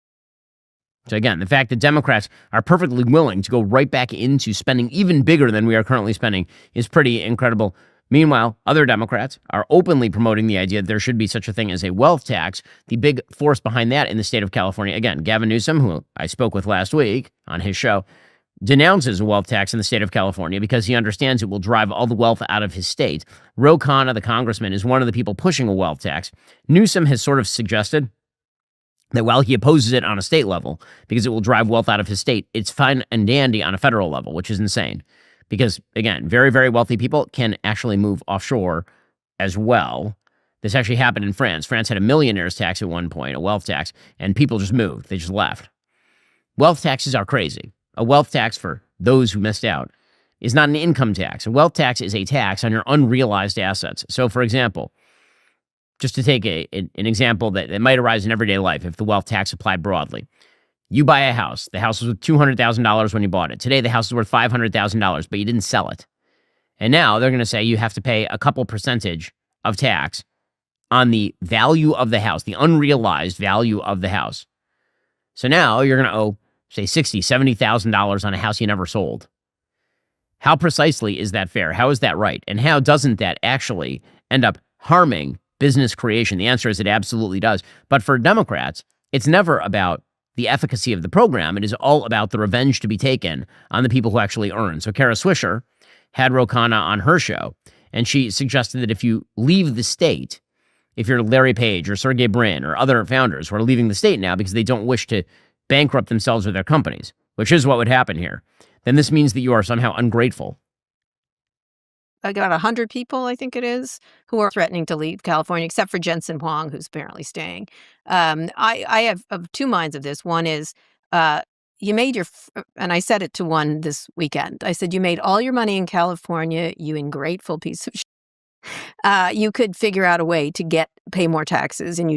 So again, the fact that Democrats are perfectly willing to go right back into spending even bigger than we are currently spending is pretty incredible. Meanwhile, other Democrats are openly promoting the idea that there should be such a thing as a wealth tax. The big force behind that in the state of California, again, Gavin Newsom, who I spoke with last week on his show, denounces a wealth tax in the state of California because he understands it will drive all the wealth out of his state. Ro Khanna, the congressman, is one of the people pushing a wealth tax. Newsom has sort of suggested that while he opposes it on a state level because it will drive wealth out of his state, it's fine and dandy on a federal level, which is insane. Because, again, very, very wealthy people can actually move offshore as well. This actually happened in France. France had a millionaire's tax at one point, a wealth tax, and people just moved. They just left. Wealth taxes are crazy. A wealth tax, for those who missed out, is not an income tax. A wealth tax is a tax on your unrealized assets. So, for example, just to take an example that might arise in everyday life if the wealth tax applied broadly. You buy a house. The house was worth $200,000 when you bought it. Today, the house is worth $500,000, but you didn't sell it. And now they're going to say you have to pay a couple percentage of tax on the value of the house, the unrealized value of the house. So now you're going to owe, say, $60,000, $70,000 on a house you never sold. How precisely is that fair? How is that right? And how doesn't that actually end up harming business creation? The answer is it absolutely does. But for Democrats, it's never about the efficacy of the program. It is all about the revenge to be taken on the people who actually earn. So Kara Swisher had Ro Khanna on her show, and she suggested that if you leave the state, if you're Larry Page or Sergey Brin or other founders who are leaving the state now because they don't wish to bankrupt themselves or their companies, which is what would happen here, then this means that you are somehow ungrateful. I got 100 people, I think it is, who are threatening to leave California, except for Jensen Huang, who's apparently staying. I have of two minds of this. One is you made and I said it to one this weekend. I said, you made all your money in California, you ungrateful piece of shit. You could figure out a way to pay more taxes, and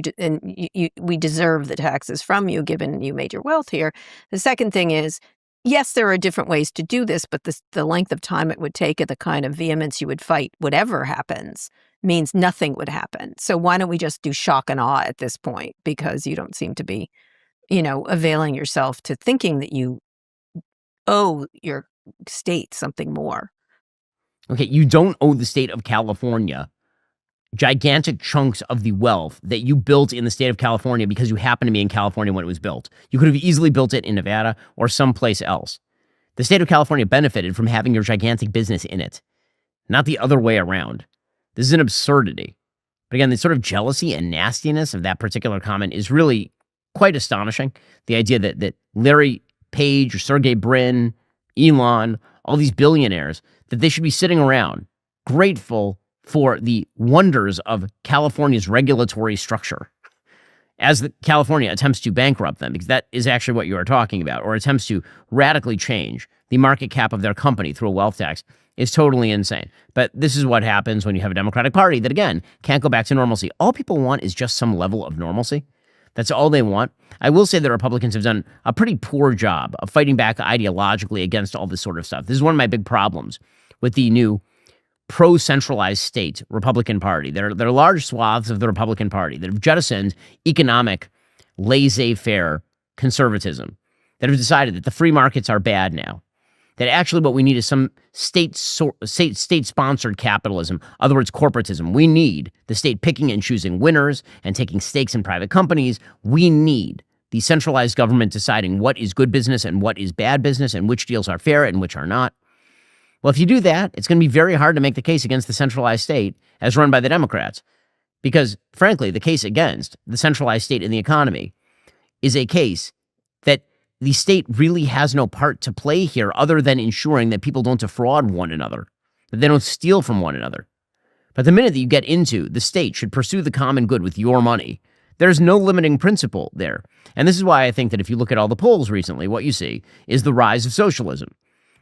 we deserve the taxes from you, given you made your wealth here. The second thing is, yes, there are different ways to do this, but the length of time it would take and the kind of vehemence you would fight whatever happens means nothing would happen. So why don't we just do shock and awe at this point? Because you don't seem to be, availing yourself to thinking that you owe your state something more. Okay, you don't owe the state of California gigantic chunks of the wealth that you built in the state of California because you happened to be in California when it was built. You could have easily built it in Nevada or someplace else. The state of California benefited from having your gigantic business in it, not the other way around. This is an absurdity. But again, the sort of jealousy and nastiness of that particular comment is really quite astonishing. The idea that Larry Page or Sergey Brin, Elon, all these billionaires, that they should be sitting around grateful for the wonders of California's regulatory structure as California attempts to bankrupt them, because that is actually what you are talking about, or attempts to radically change the market cap of their company through a wealth tax, is totally insane. But this is what happens when you have a Democratic Party that, again, can't go back to normalcy. All people want is just some level of normalcy. That's all they want. I will say that Republicans have done a pretty poor job of fighting back ideologically against all this sort of stuff. This is one of my big problems with the new pro-centralized state Republican Party. There are large swaths of the Republican Party that have jettisoned economic laissez-faire conservatism, that have decided that the free markets are bad now, that actually what we need is some state-sponsored capitalism, in other words, corporatism. We need the state picking and choosing winners and taking stakes in private companies. We need the centralized government deciding what is good business and what is bad business and which deals are fair and which are not. Well, if you do that, it's going to be very hard to make the case against the centralized state as run by the Democrats. Because, frankly, the case against the centralized state in the economy is a case that the state really has no part to play here other than ensuring that people don't defraud one another, that they don't steal from one another. But the minute that you get into the state should pursue the common good with your money, there's no limiting principle there. And this is why I think that if you look at all the polls recently, what you see is the rise of socialism.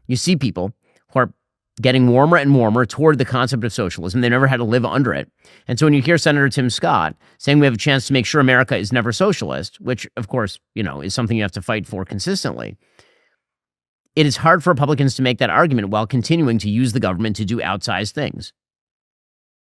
You see people who are getting warmer and warmer toward the concept of socialism. They never had to live under it. And so when you hear Senator Tim Scott saying we have a chance to make sure America is never socialist, which, of course, is something you have to fight for consistently, it is hard for Republicans to make that argument while continuing to use the government to do outsized things.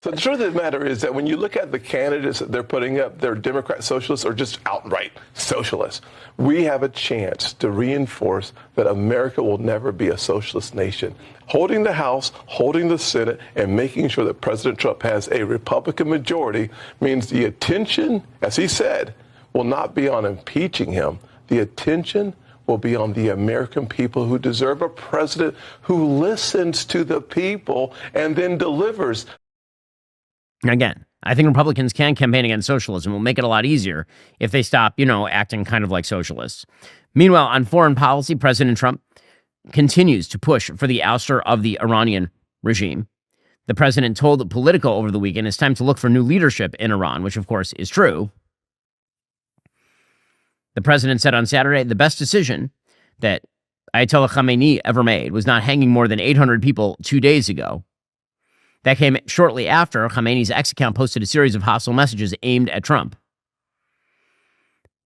So the truth of the matter is that when you look at the candidates that they're putting up, they're Democrat socialists or just outright socialists. We have a chance to reinforce that America will never be a socialist nation. Holding the House, holding the Senate, and making sure that President Trump has a Republican majority means the attention, as he said, will not be on impeaching him. The attention will be on the American people who deserve a president who listens to the people and then delivers. Again, I think Republicans can campaign against socialism. Will make it a lot easier if they stop, acting kind of like socialists. Meanwhile, on foreign policy, President Trump continues to push for the ouster of the Iranian regime. The president told Politico over the weekend it's time to look for new leadership in Iran, which of course is true. The president said on Saturday, the best decision that Ayatollah Khamenei ever made was not hanging more than 800 people 2 days ago. That came shortly after Khamenei's X account posted a series of hostile messages aimed at Trump.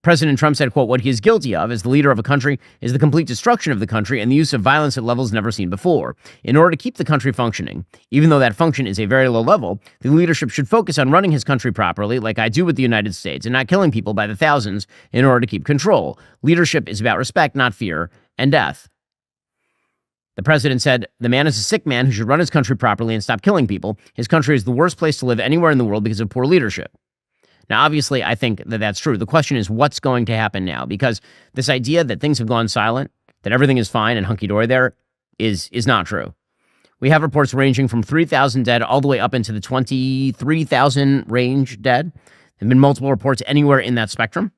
President Trump said, quote, what he is guilty of as the leader of a country is the complete destruction of the country and the use of violence at levels never seen before. In order to keep the country functioning, even though that function is a very low level, the leadership should focus on running his country properly, like I do with the United States, and not killing people by the thousands in order to keep control. Leadership is about respect, not fear, and death. The president said, the man is a sick man who should run his country properly and stop killing people. His country is the worst place to live anywhere in the world because of poor leadership. Now, obviously, I think that that's true. The question is, what's going to happen now? Because this idea that things have gone silent, that everything is fine and hunky-dory there, is not true. We have reports ranging from 3,000 dead all the way up into the 23,000 range dead. There have been multiple reports anywhere in that spectrum.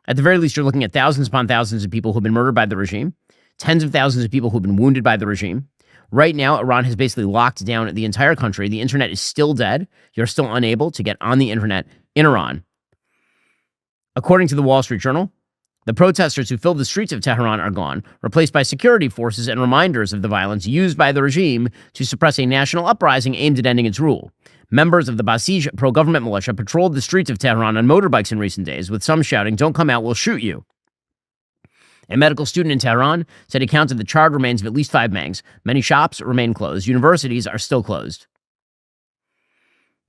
At the very least, you're looking at thousands upon thousands of people who have been murdered by the regime. Tens of thousands of people who've been wounded by the regime. Right now, Iran has basically locked down the entire country. The internet is still dead. You're still unable to get on the internet in Iran. According to the Wall Street Journal, the protesters who filled the streets of Tehran are gone, replaced by security forces and reminders of the violence used by the regime to suppress a national uprising aimed at ending its rule. Members of the Basij pro-government militia patrolled the streets of Tehran on motorbikes in recent days, with some shouting, "Don't come out, we'll shoot you." A medical student in Tehran said he counted the charred remains of at least 5 Mangs. Many shops remain closed. Universities are still closed.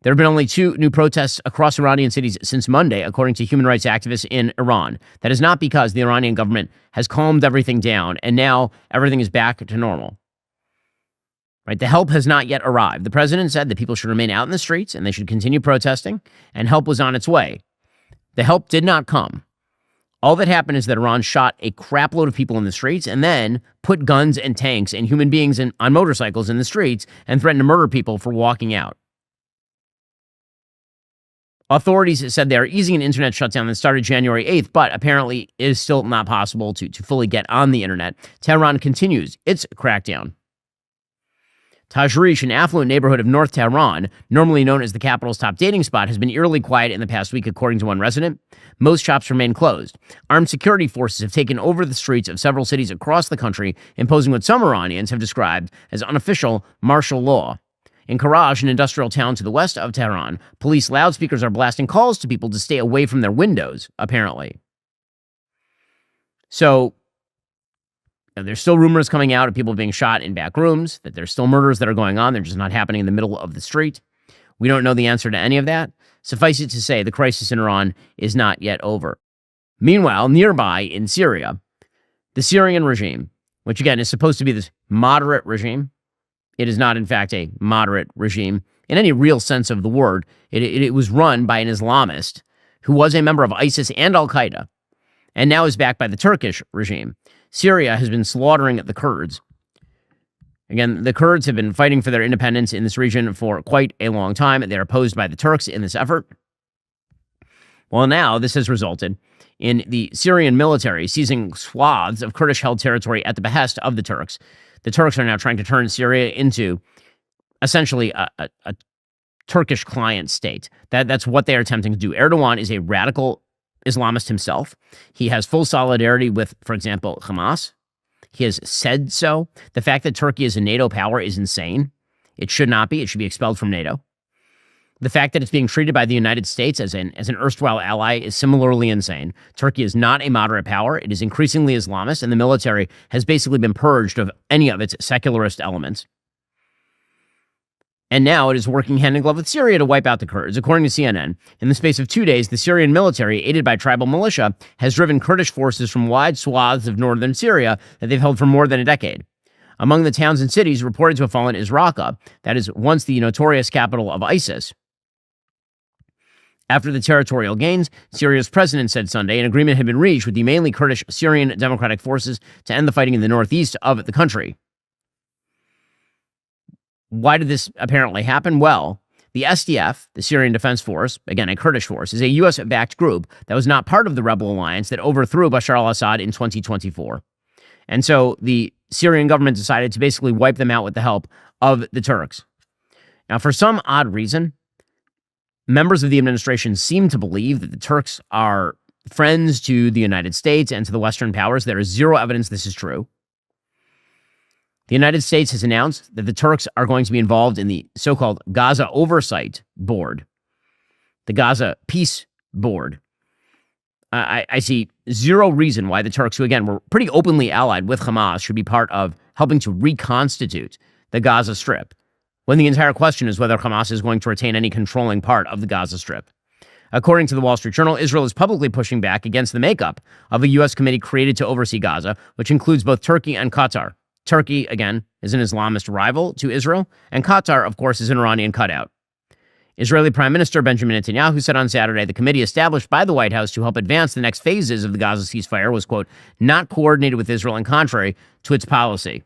There have been only 2 new protests across Iranian cities since Monday, according to human rights activists in Iran. That is not because the Iranian government has calmed everything down and now everything is back to normal. Right? The help has not yet arrived. The president said that people should remain out in the streets and they should continue protesting, and help was on its way. The help did not come. All that happened is that Iran shot a crapload of people in the streets and then put guns and tanks and human beings on motorcycles in the streets and threatened to murder people for walking out. Authorities said they are easing an internet shutdown that started January 8th, but apparently it is still not possible to fully get on the internet. Tehran continues its crackdown. Tajrish, an affluent neighborhood of North Tehran, normally known as the capital's top dating spot, has been eerily quiet in the past week, according to one resident. Most shops remain closed. Armed security forces have taken over the streets of several cities across the country, imposing what some Iranians have described as unofficial martial law. In Karaj, an industrial town to the west of Tehran, police loudspeakers are blasting calls to people to stay away from their windows, apparently. So, there's still rumors coming out of people being shot in back rooms, that there's still murders that are going on. They're just not happening in the middle of the street. We don't know the answer to any of that. Suffice it to say, the crisis in Iran is not yet over. Meanwhile, nearby in Syria, the Syrian regime, which again is supposed to be this moderate regime, it is not in fact a moderate regime in any real sense of the word. It was run by an Islamist who was a member of ISIS and Al-Qaeda, and now is backed by the Turkish regime. Syria has been slaughtering the Kurds. Again, the Kurds have been fighting for their independence in this region for quite a long time. They're opposed by the Turks in this effort. Well, now this has resulted in the Syrian military seizing swaths of Kurdish-held territory at the behest of the Turks. The Turks are now trying to turn Syria into essentially a Turkish client state. That's what they are attempting to do. Erdogan is a radical Islamist himself. He has full solidarity with, for example, Hamas. He has said so. The fact that Turkey is a NATO power is insane. It should not be. It should be expelled from NATO. The fact that it's being treated by the United States as an erstwhile ally is similarly insane. Turkey is not a moderate power. It is increasingly Islamist, and the military has basically been purged of any of its secularist elements. And now it is working hand in glove with Syria to wipe out the Kurds. According to CNN, in the space of 2 days, the Syrian military, aided by tribal militia, has driven Kurdish forces from wide swaths of northern Syria that they've held for more than a decade. Among the towns and cities reported to have fallen is Raqqa, that is once the notorious capital of ISIS. After the territorial gains, Syria's president said Sunday an agreement had been reached with the mainly Kurdish Syrian Democratic Forces to end the fighting in the northeast of the country. Why did this apparently happen? Well, the SDF, the Syrian Defense Force, again a Kurdish force, is a U.S.-backed group that was not part of the rebel alliance that overthrew Bashar al-Assad in 2024. And so the Syrian government decided to basically wipe them out with the help of the Turks. Now, for some odd reason, members of the administration seem to believe that the Turks are friends to the United States and to the Western powers. There is zero evidence this is true. The United States has announced that the Turks are going to be involved in the so-called Gaza Oversight Board, the Gaza Peace Board. I see zero reason why the Turks, who again were pretty openly allied with Hamas, should be part of helping to reconstitute the Gaza Strip, when the entire question is whether Hamas is going to retain any controlling part of the Gaza Strip. According to the Wall Street Journal, Israel is publicly pushing back against the makeup of a U.S. committee created to oversee Gaza, which includes both Turkey and Qatar. Turkey, again, is an Islamist rival to Israel, and Qatar, of course, is an Iranian cutout. Israeli Prime Minister Benjamin Netanyahu said on Saturday the committee established by the White House to help advance the next phases of the Gaza ceasefire was, quote, not coordinated with Israel and contrary to its policy.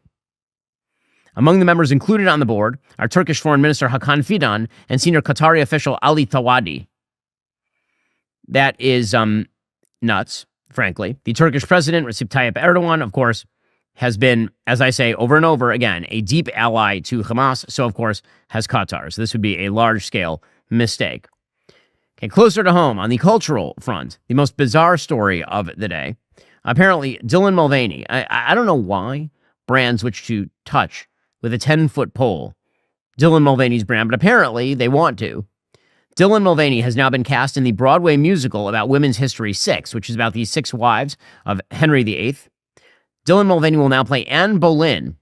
Among the members included on the board are Turkish Foreign Minister Hakan Fidan and senior Qatari official Ali Tawadi. That is nuts, frankly. The Turkish president, Recep Tayyip Erdogan, of course, has been, as I say over and over again, a deep ally to Hamas, so of course has Qatar. So this would be a large-scale mistake. Okay, closer to home, on the cultural front, the most bizarre story of the day. Apparently, Dylan Mulvaney, I don't know why brands wish to touch with a 10-foot pole Dylan Mulvaney's brand, but apparently they want to. Dylan Mulvaney has now been cast in the Broadway musical about women's history 6, which is about the 6 wives of Henry VIII. Dylan Mulvaney will now play Anne Boleyn,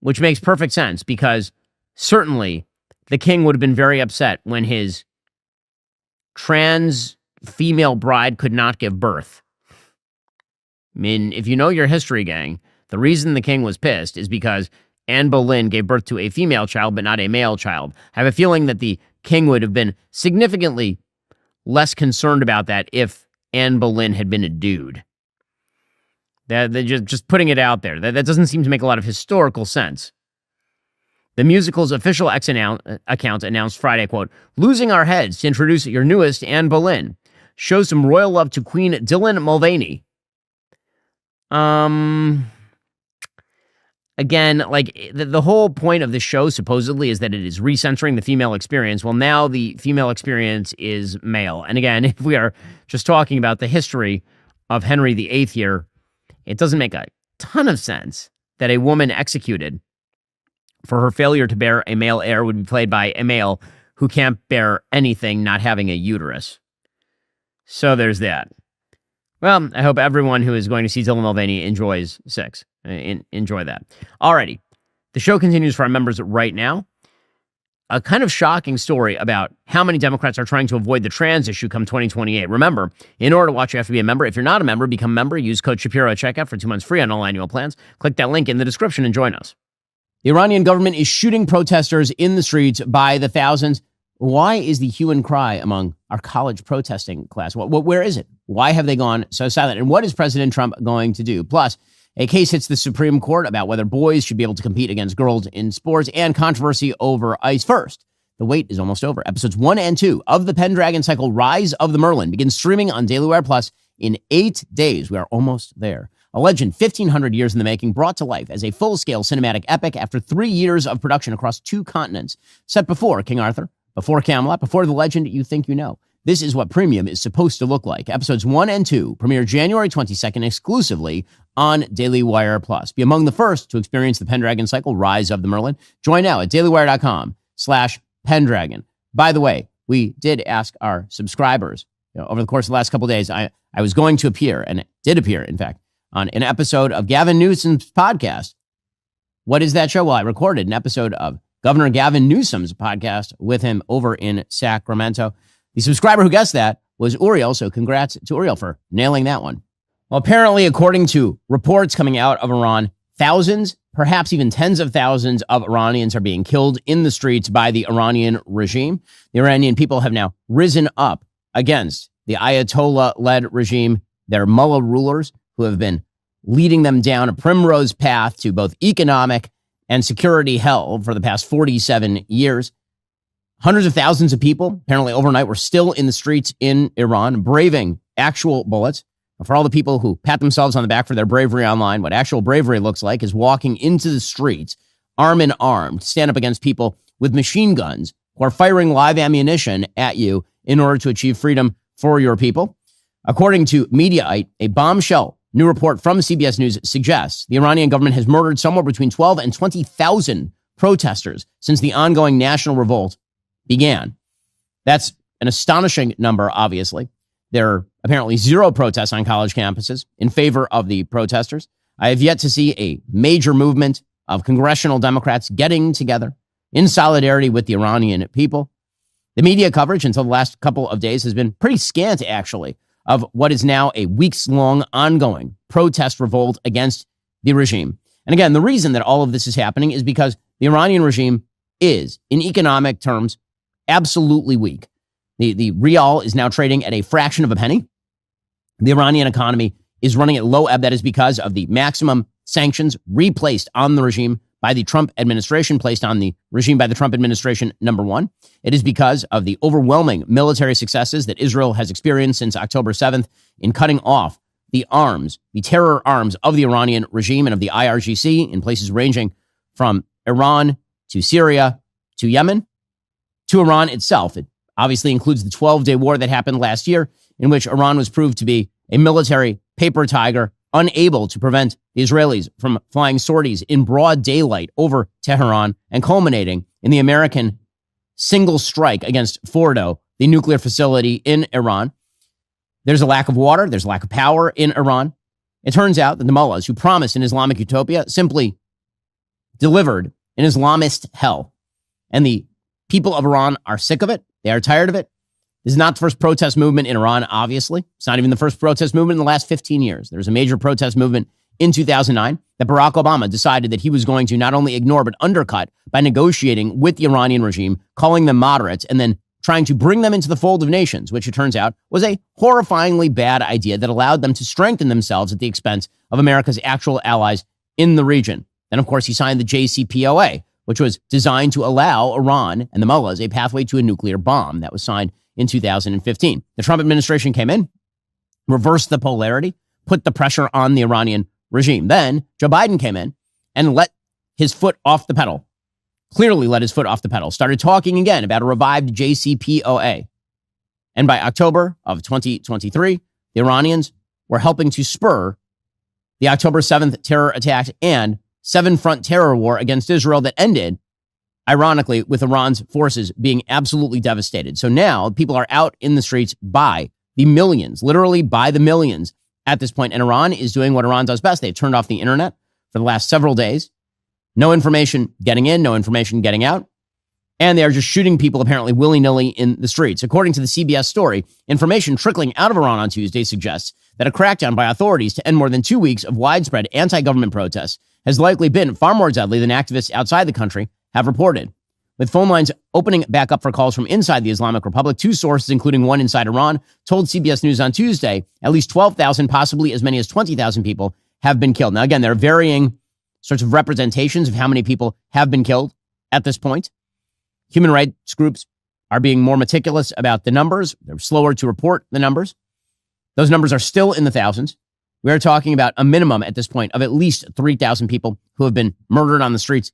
which makes perfect sense because certainly the king would have been very upset when his trans female bride could not give birth. I mean, if you know your history, gang, the reason the king was pissed is because Anne Boleyn gave birth to a female child but not a male child. I have a feeling that the king would have been significantly less concerned about that if Anne Boleyn had been a dude. That just putting it out there. That doesn't seem to make a lot of historical sense. The musical's official X account announced Friday, quote, "Losing our heads to introduce your newest Anne Boleyn. Show some royal love to Queen Dylan Mulvaney." Again, like the whole point of the show supposedly is that it is recentering the female experience. Well, now the female experience is male. And again, if we are just talking about the history of Henry VIII here, it doesn't make a ton of sense that a woman executed for her failure to bear a male heir would be played by a male who can't bear anything, not having a uterus. So there's that. Well, I hope everyone who is going to see Dylan Mulvaney enjoys sex. Enjoy that. Alrighty. The show continues for our members right now. A kind of shocking story about how many Democrats are trying to avoid the trans issue come 2028. Remember, in order to watch, you have to be a member. If you're not a member, become a member. Use code Shapiro at checkout for 2 months free on all annual plans. Click that link in the description and join us. The Iranian government is shooting protesters in the streets by the thousands. Why is the hue and cry among our college protesting class? Where is it? Why have they gone so silent? And what is President Trump going to do? Plus, a case hits the Supreme Court about whether boys should be able to compete against girls in sports, and controversy over ice. First, the wait is almost over. Episodes 1 and 2 of the Pendragon cycle, Rise of the Merlin, begins streaming on Daily Wire Plus in 8 days. We are almost there. A legend 1,500 years in the making, brought to life as a full-scale cinematic epic after 3 years of production across 2 continents. Set before King Arthur, before Camelot, before the legend you think you know. This is what premium is supposed to look like. Episodes 1 and 2 premiere January 22nd exclusively on Daily Wire Plus. Be among the first to experience the Pendragon cycle, Rise of the Merlin. Join now at dailywire.com/Pendragon. By the way, we did ask our subscribers, over the course of the last couple of days, I was going to appear, and did appear, in fact, on an episode of Gavin Newsom's podcast. What is that show? Well, I recorded an episode of Governor Gavin Newsom's podcast with him over in Sacramento. The subscriber who guessed that was Uriel, so congrats to Uriel for nailing that one. Well, apparently, according to reports coming out of Iran, thousands, perhaps even tens of thousands of Iranians are being killed in the streets by the Iranian regime. The Iranian people have now risen up against the Ayatollah-led regime, their mullah rulers who have been leading them down a primrose path to both economic and security hell for the past 47 years. Hundreds of thousands of people, apparently overnight, were still in the streets in Iran, braving actual bullets. For all the people who pat themselves on the back for their bravery online, what actual bravery looks like is walking into the streets, arm in arm, to stand up against people with machine guns who are firing live ammunition at you in order to achieve freedom for your people. According to Mediaite, a bombshell new report from CBS News suggests the Iranian government has murdered somewhere between 12 and 20,000 protesters since the ongoing national revolt began. That's an astonishing number, obviously. There are apparently 0 protests on college campuses in favor of the protesters. I have yet to see a major movement of congressional Democrats getting together in solidarity with the Iranian people. The media coverage until the last couple of days has been pretty scant, actually, of what is now a weeks-long ongoing protest revolt against the regime. And again, the reason that all of this is happening is because the Iranian regime is, in economic terms, absolutely weak. The rial is now trading at a fraction of a penny. The Iranian economy is running at low ebb. That is because of the maximum sanctions replaced on the regime by the Trump administration, placed on the regime by the Trump administration, number one. It is because of the overwhelming military successes that Israel has experienced since October 7th in cutting off the arms, the terror arms of the Iranian regime and of the IRGC in places ranging from Iran to Syria to Yemen to Iran itself. It obviously includes the 12-day war that happened last year, in which Iran was proved to be a military paper tiger, unable to prevent the Israelis from flying sorties in broad daylight over Tehran, and culminating in the American single strike against Fordo, the nuclear facility in Iran. There's a lack of water. There's a lack of power in Iran. It turns out that the mullahs who promised an Islamic utopia simply delivered an Islamist hell. And the people of Iran are sick of it. They are tired of it. This is not the first protest movement in Iran, obviously. It's not even the first protest movement in the last 15 years. There was a major protest movement in 2009 that Barack Obama decided that he was going to not only ignore but undercut by negotiating with the Iranian regime, calling them moderates, and then trying to bring them into the fold of nations, which it turns out was a horrifyingly bad idea that allowed them to strengthen themselves at the expense of America's actual allies in the region. Then, of course, he signed the JCPOA, which was designed to allow Iran and the mullahs a pathway to a nuclear bomb. That was signed in 2015. The Trump administration came in, reversed the polarity, put the pressure on the Iranian regime. Then Joe Biden came in and let his foot off the pedal, clearly let his foot off the pedal, started talking again about a revived JCPOA. And by October of 2023, the Iranians were helping to spur the October 7th terror attack and seven-front terror war against Israel that ended, ironically, with Iran's forces being absolutely devastated. So now people are out in the streets by the millions, literally by the millions at this point. And Iran is doing what Iran does best. They've turned off the internet for the last several days. No information getting in, no information getting out. And they are just shooting people apparently willy-nilly in the streets. According to the CBS story, information trickling out of Iran on Tuesday suggests that a crackdown by authorities to end more than 2 weeks of widespread anti-government protests has likely been far more deadly than activists outside the country have reported. With phone lines opening back up for calls from inside the Islamic Republic, two sources, including one inside Iran, told CBS News on Tuesday at least 12,000, possibly as many as 20,000 people have been killed. Now, again, there are varying sorts of representations of how many people have been killed at this point. Human rights groups are being more meticulous about the numbers. They're slower to report the numbers. Those numbers are still in the thousands. We are talking about a minimum at this point of at least 3,000 people who have been murdered on the streets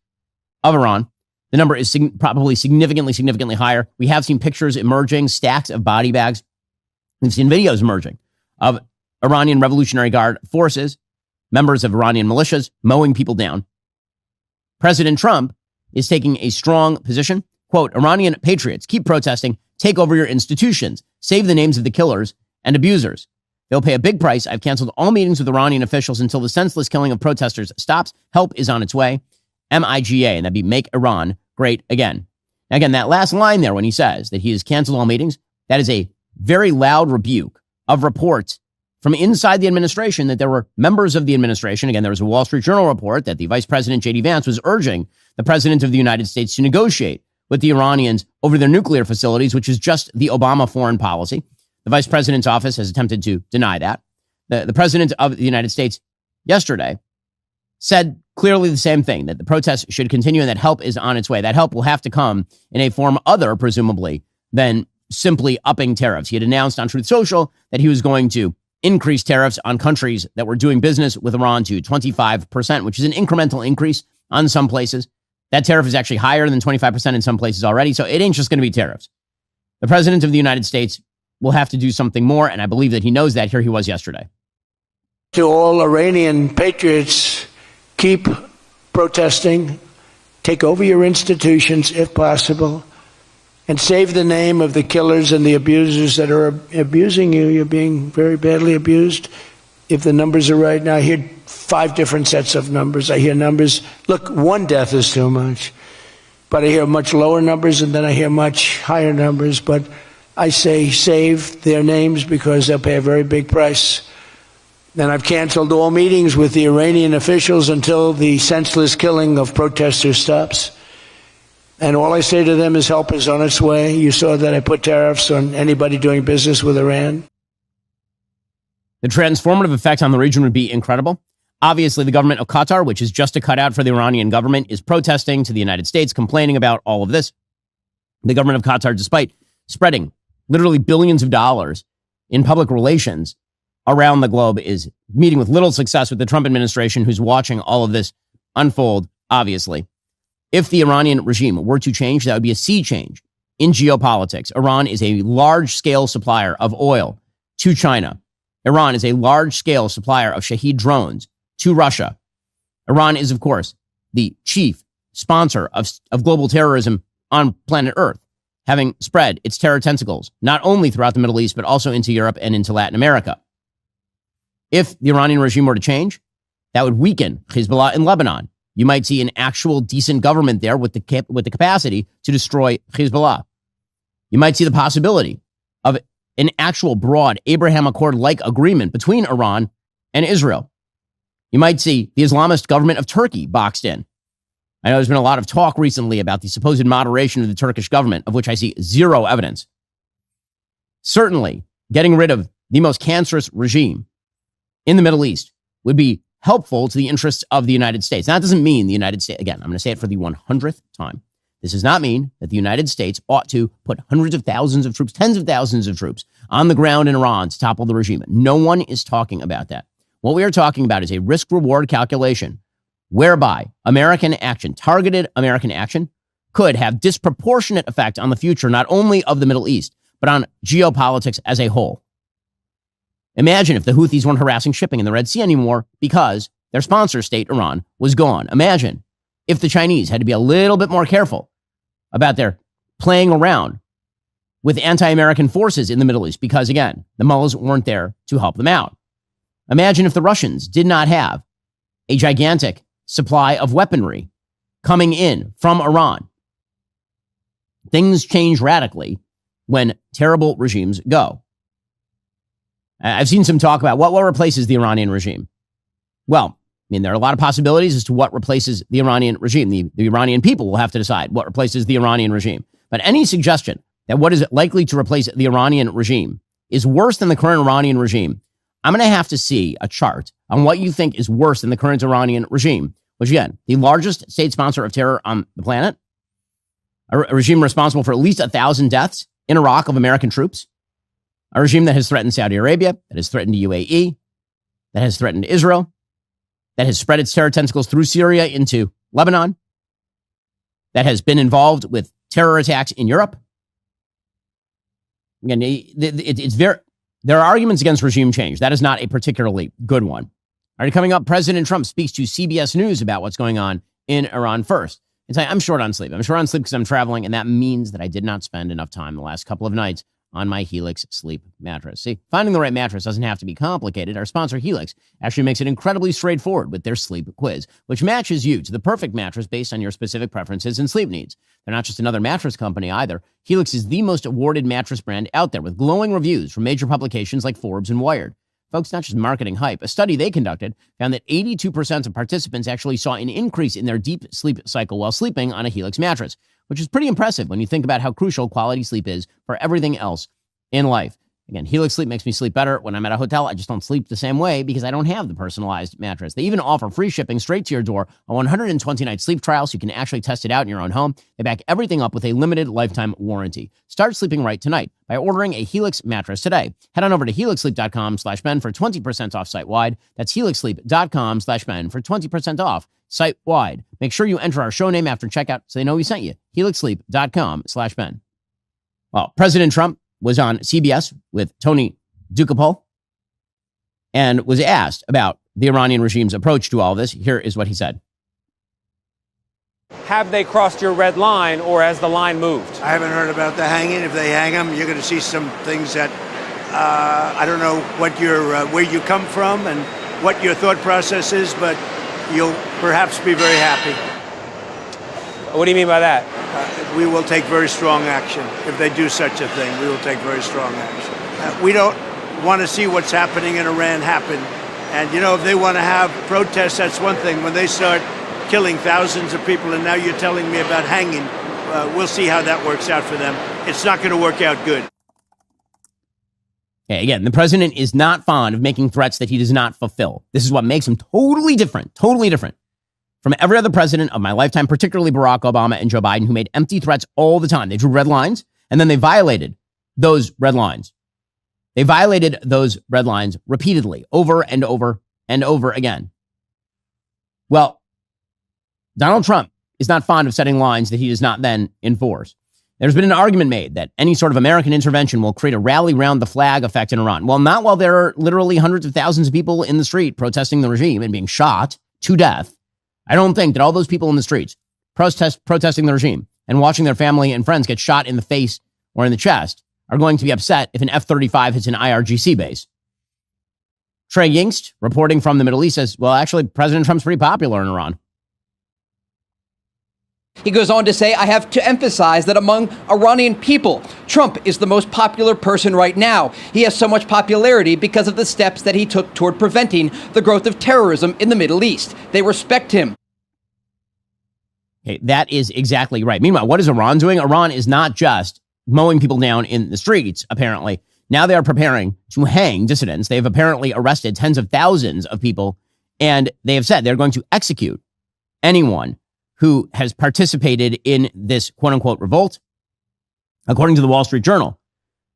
of Iran. The number is probably significantly higher. We have seen pictures emerging, stacks of body bags. We've seen videos emerging of Iranian Revolutionary Guard forces, members of Iranian militias, mowing people down. President Trump is taking a strong position. Quote, Iranian patriots, keep protesting, take over your institutions, save the names of the killers and abusers. They'll pay a big price. I've canceled all meetings with Iranian officials until the senseless killing of protesters stops. Help is on its way. MIGA, and that'd be Make Iran Great Again. Now, again, that last line there when he says that he has canceled all meetings, that is a very loud rebuke of reports from inside the administration that there were members of the administration. Again, there was a Wall Street Journal report that the Vice President J.D. Vance was urging the President of the United States to negotiate with the Iranians over their nuclear facilities, which is just the Obama foreign policy. The Vice President's office has attempted to deny that. The President of the United States yesterday said clearly the same thing, that the protests should continue and that help is on its way. That help will have to come in a form other, presumably, than simply upping tariffs. He had announced on Truth Social that he was going to increase tariffs on countries that were doing business with Iran to 25%, which is an incremental increase on some places. That tariff is actually higher than 25% in some places already, so it ain't just going to be tariffs. The President of the United States will have to do something more, and I believe that he knows that. Here he was yesterday. To all Iranian patriots, keep protesting, take over your institutions if possible, and save the name of the killers and the abusers that are abusing you. You're being very badly abused. If the numbers are right now, I hear 5 different sets of numbers. I hear numbers, look, 1 death is too much. But I hear much lower numbers, and then I hear much higher numbers. But I say save their names because they'll pay a very big price. And I've canceled all meetings with the Iranian officials until the senseless killing of protesters stops. And all I say to them is help is on its way. You saw that I put tariffs on anybody doing business with Iran. The transformative effect on the region would be incredible. Obviously, the government of Qatar, which is just a cutout for the Iranian government, is protesting to the United States, complaining about all of this. The government of Qatar, despite spreading literally billions of dollars in public relations around the globe, is meeting with little success with the Trump administration, who's watching all of this unfold, obviously. If the Iranian regime were to change, that would be a sea change in geopolitics. Iran is a large-scale supplier of oil to China. Iran is a large-scale supplier of Shahed drones to Russia. Iran is, of course, the chief sponsor of global terrorism on planet Earth, having spread its terror tentacles not only throughout the Middle East, but also into Europe and into Latin America. If the Iranian regime were to change, that would weaken Hezbollah in Lebanon. You might see an actual decent government there with the capacity to destroy Hezbollah. You might see the possibility of an actual broad Abraham Accord-like agreement between Iran and Israel. You might see the Islamist government of Turkey boxed in. I know there's been a lot of talk recently about the supposed moderation of the Turkish government, of which I see zero evidence. Certainly, getting rid of the most cancerous regime in the Middle East would be helpful to the interests of the United States. Now, that doesn't mean the United States, again, I'm going to say it for the 100th time. This does not mean that the United States ought to put hundreds of thousands of troops, tens of thousands of troops on the ground in Iran to topple the regime. No one is talking about that. What we are talking about is a risk-reward calculation whereby American action, targeted American action, could have disproportionate effect on the future, not only of the Middle East, but on geopolitics as a whole. Imagine if the Houthis weren't harassing shipping in the Red Sea anymore because their sponsor state, Iran, was gone. Imagine if the Chinese had to be a little bit more careful about their playing around with anti-American forces in the Middle East because, again, the mullahs weren't there to help them out. Imagine if the Russians did not have a gigantic supply of weaponry coming in from Iran. Things change radically when terrible regimes go. I've seen some talk about what replaces the Iranian regime. Well, I mean, there are a lot of possibilities as to what replaces the Iranian regime. The Iranian people will have to decide what replaces the Iranian regime. But any suggestion that what is likely to replace the Iranian regime is worse than the current Iranian regime, I'm going to have to see a chart on what you think is worse than the current Iranian regime, which, again, the largest state sponsor of terror on the planet, a regime responsible for at least 1,000 deaths in Iraq of American troops, a regime that has threatened Saudi Arabia, that has threatened the UAE, that has threatened Israel, that has spread its terror tentacles through Syria into Lebanon, that has been involved with terror attacks in Europe. Again, there are arguments against regime change. That is not a particularly good one. All right, coming up, President Trump speaks to CBS News about what's going on in Iran first. And say, I'm short on sleep. I'm short on sleep because I'm traveling, and that means that I did not spend enough time the last couple of nights on my Helix sleep mattress. See, finding the right mattress doesn't have to be complicated. Our sponsor, Helix, actually makes it incredibly straightforward with their sleep quiz, which matches you to the perfect mattress based on your specific preferences and sleep needs. They're not just another mattress company either. Helix is the most awarded mattress brand out there with glowing reviews from major publications like Forbes and Wired. Folks, not just marketing hype. A study they conducted found that 82% of participants actually saw an increase in their deep sleep cycle while sleeping on a Helix mattress, which is pretty impressive when you think about how crucial quality sleep is for everything else in life. Again, Helix Sleep makes me sleep better. When I'm at a hotel, I just don't sleep the same way because I don't have the personalized mattress. They even offer free shipping straight to your door, a 120-night sleep trial so you can actually test it out in your own home. They back everything up with a limited lifetime warranty. Start sleeping right tonight by ordering a Helix mattress today. Head on over to helixsleep.com/Ben for 20% off site-wide. That's helixsleep.com/Ben for 20% off site-wide. Make sure you enter our show name after checkout so they know we sent you. helixsleep.com/Ben. Well, President Trump was on CBS with Tony Ducapol and was asked about the Iranian regime's approach to all this. Here is what he said. Have they crossed your red line, or has the line moved? I haven't heard about the hanging. If they hang them, you're going to see some things that I don't know what your where you come from and what your thought process is, but you'll perhaps be very happy. What do you mean by that? We will take very strong action. If they do such a thing, we will take very strong action. We don't want to see what's happening in Iran happen. And, you know, if they want to have protests, that's one thing. When they start killing thousands of people, and now you're telling me about hanging, we'll see how that works out for them. It's not going to work out good. Okay, again, the president is not fond of making threats that he does not fulfill. This is what makes him totally different from every other president of my lifetime, particularly Barack Obama and Joe Biden, who made empty threats all the time. They drew red lines, and then they violated those red lines. They violated those red lines repeatedly, over and over and over again. Well, Donald Trump is not fond of setting lines that he does not then enforce. There's been an argument made that any sort of American intervention will create a rally round the flag effect in Iran. Well, not while there are literally hundreds of thousands of people in the street protesting the regime and being shot to death. I don't think that all those people in the streets protesting the regime and watching their family and friends get shot in the face or in the chest are going to be upset if an F-35 hits an IRGC base. Trey Yingst, reporting from the Middle East, says, well, actually, President Trump's pretty popular in Iran. He goes on to say, I have to emphasize that among Iranian people, Trump is the most popular person right now. He has so much popularity because of the steps that he took toward preventing the growth of terrorism in the Middle East. They respect him. Okay, that is exactly right. Meanwhile, what is Iran doing? Iran is not just mowing people down in the streets, apparently. Now they are preparing to hang dissidents. They have apparently arrested tens of thousands of people, and they have said they're going to execute anyone who has participated in this quote-unquote revolt. According to the Wall Street Journal,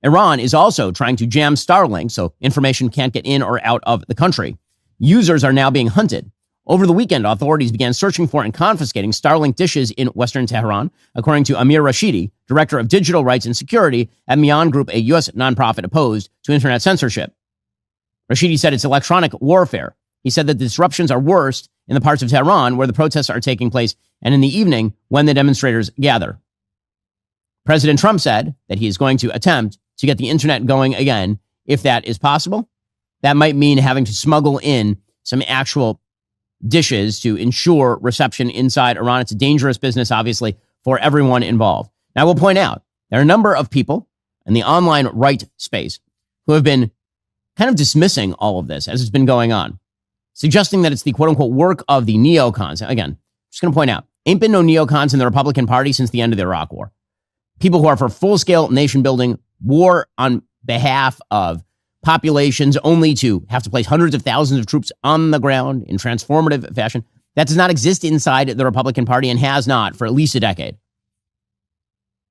Iran is also trying to jam Starlink so information can't get in or out of the country. Users are now being hunted. Over the weekend, authorities began searching for and confiscating Starlink dishes in Western Tehran, according to Amir Rashidi, director of digital rights and security at Mian Group, a U.S. nonprofit opposed to internet censorship. Rashidi said it's electronic warfare. He said that the disruptions are worst in the parts of Tehran where the protests are taking place and in the evening when the demonstrators gather. President Trump said that he is going to attempt to get the internet going again if that is possible. That might mean having to smuggle in some actual dishes to ensure reception inside Iran. It's a dangerous business, obviously, for everyone involved. Now, I will point out there are a number of people in the online right space who have been kind of dismissing all of this as it's been going on, suggesting that it's the quote-unquote work of the neocons. Again, just going to point out, ain't been no neocons in the Republican Party since the end of the Iraq War. People who are for full-scale nation-building, war on behalf of populations only to have to place hundreds of thousands of troops on the ground in transformative fashion. That does not exist inside the Republican Party and has not for at least a decade.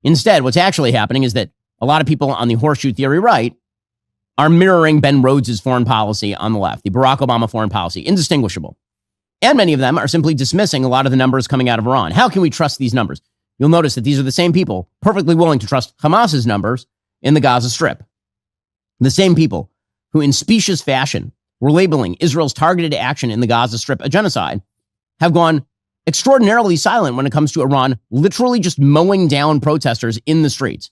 Instead, what's actually happening is that a lot of people on the horseshoe theory right are mirroring Ben Rhodes' foreign policy on the left, the Barack Obama foreign policy, indistinguishable. And many of them are simply dismissing a lot of the numbers coming out of Iran. How can we trust these numbers? You'll notice that these are the same people perfectly willing to trust Hamas's numbers in the Gaza Strip. The same people who in specious fashion were labeling Israel's targeted action in the Gaza Strip a genocide have gone extraordinarily silent when it comes to Iran literally just mowing down protesters in the streets.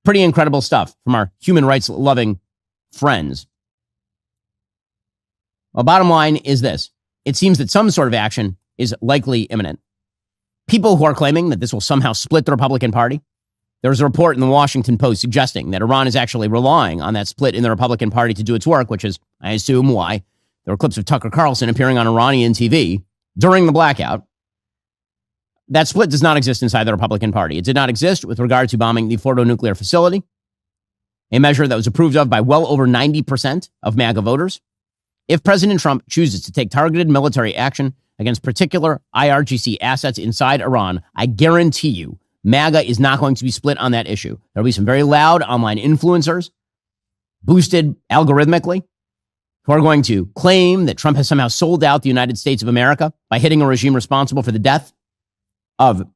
Pretty incredible stuff from our human rights loving friends. Well, bottom line is this. It seems that some sort of action is likely imminent. People who are claiming that this will somehow split the Republican Party. There was a report in the Washington Post suggesting that Iran is actually relying on that split in the Republican Party to do its work, which is, I assume, why there were clips of Tucker Carlson appearing on Iranian TV during the blackout. That split does not exist inside the Republican Party. It did not exist with regard to bombing the Fordo nuclear facility, a measure that was approved of by well over 90% of MAGA voters. If President Trump chooses to take targeted military action against particular IRGC assets inside Iran, I guarantee you, MAGA is not going to be split on that issue. There'll be some very loud online influencers, boosted algorithmically, who are going to claim that Trump has somehow sold out the United States of America by hitting a regime responsible for the death of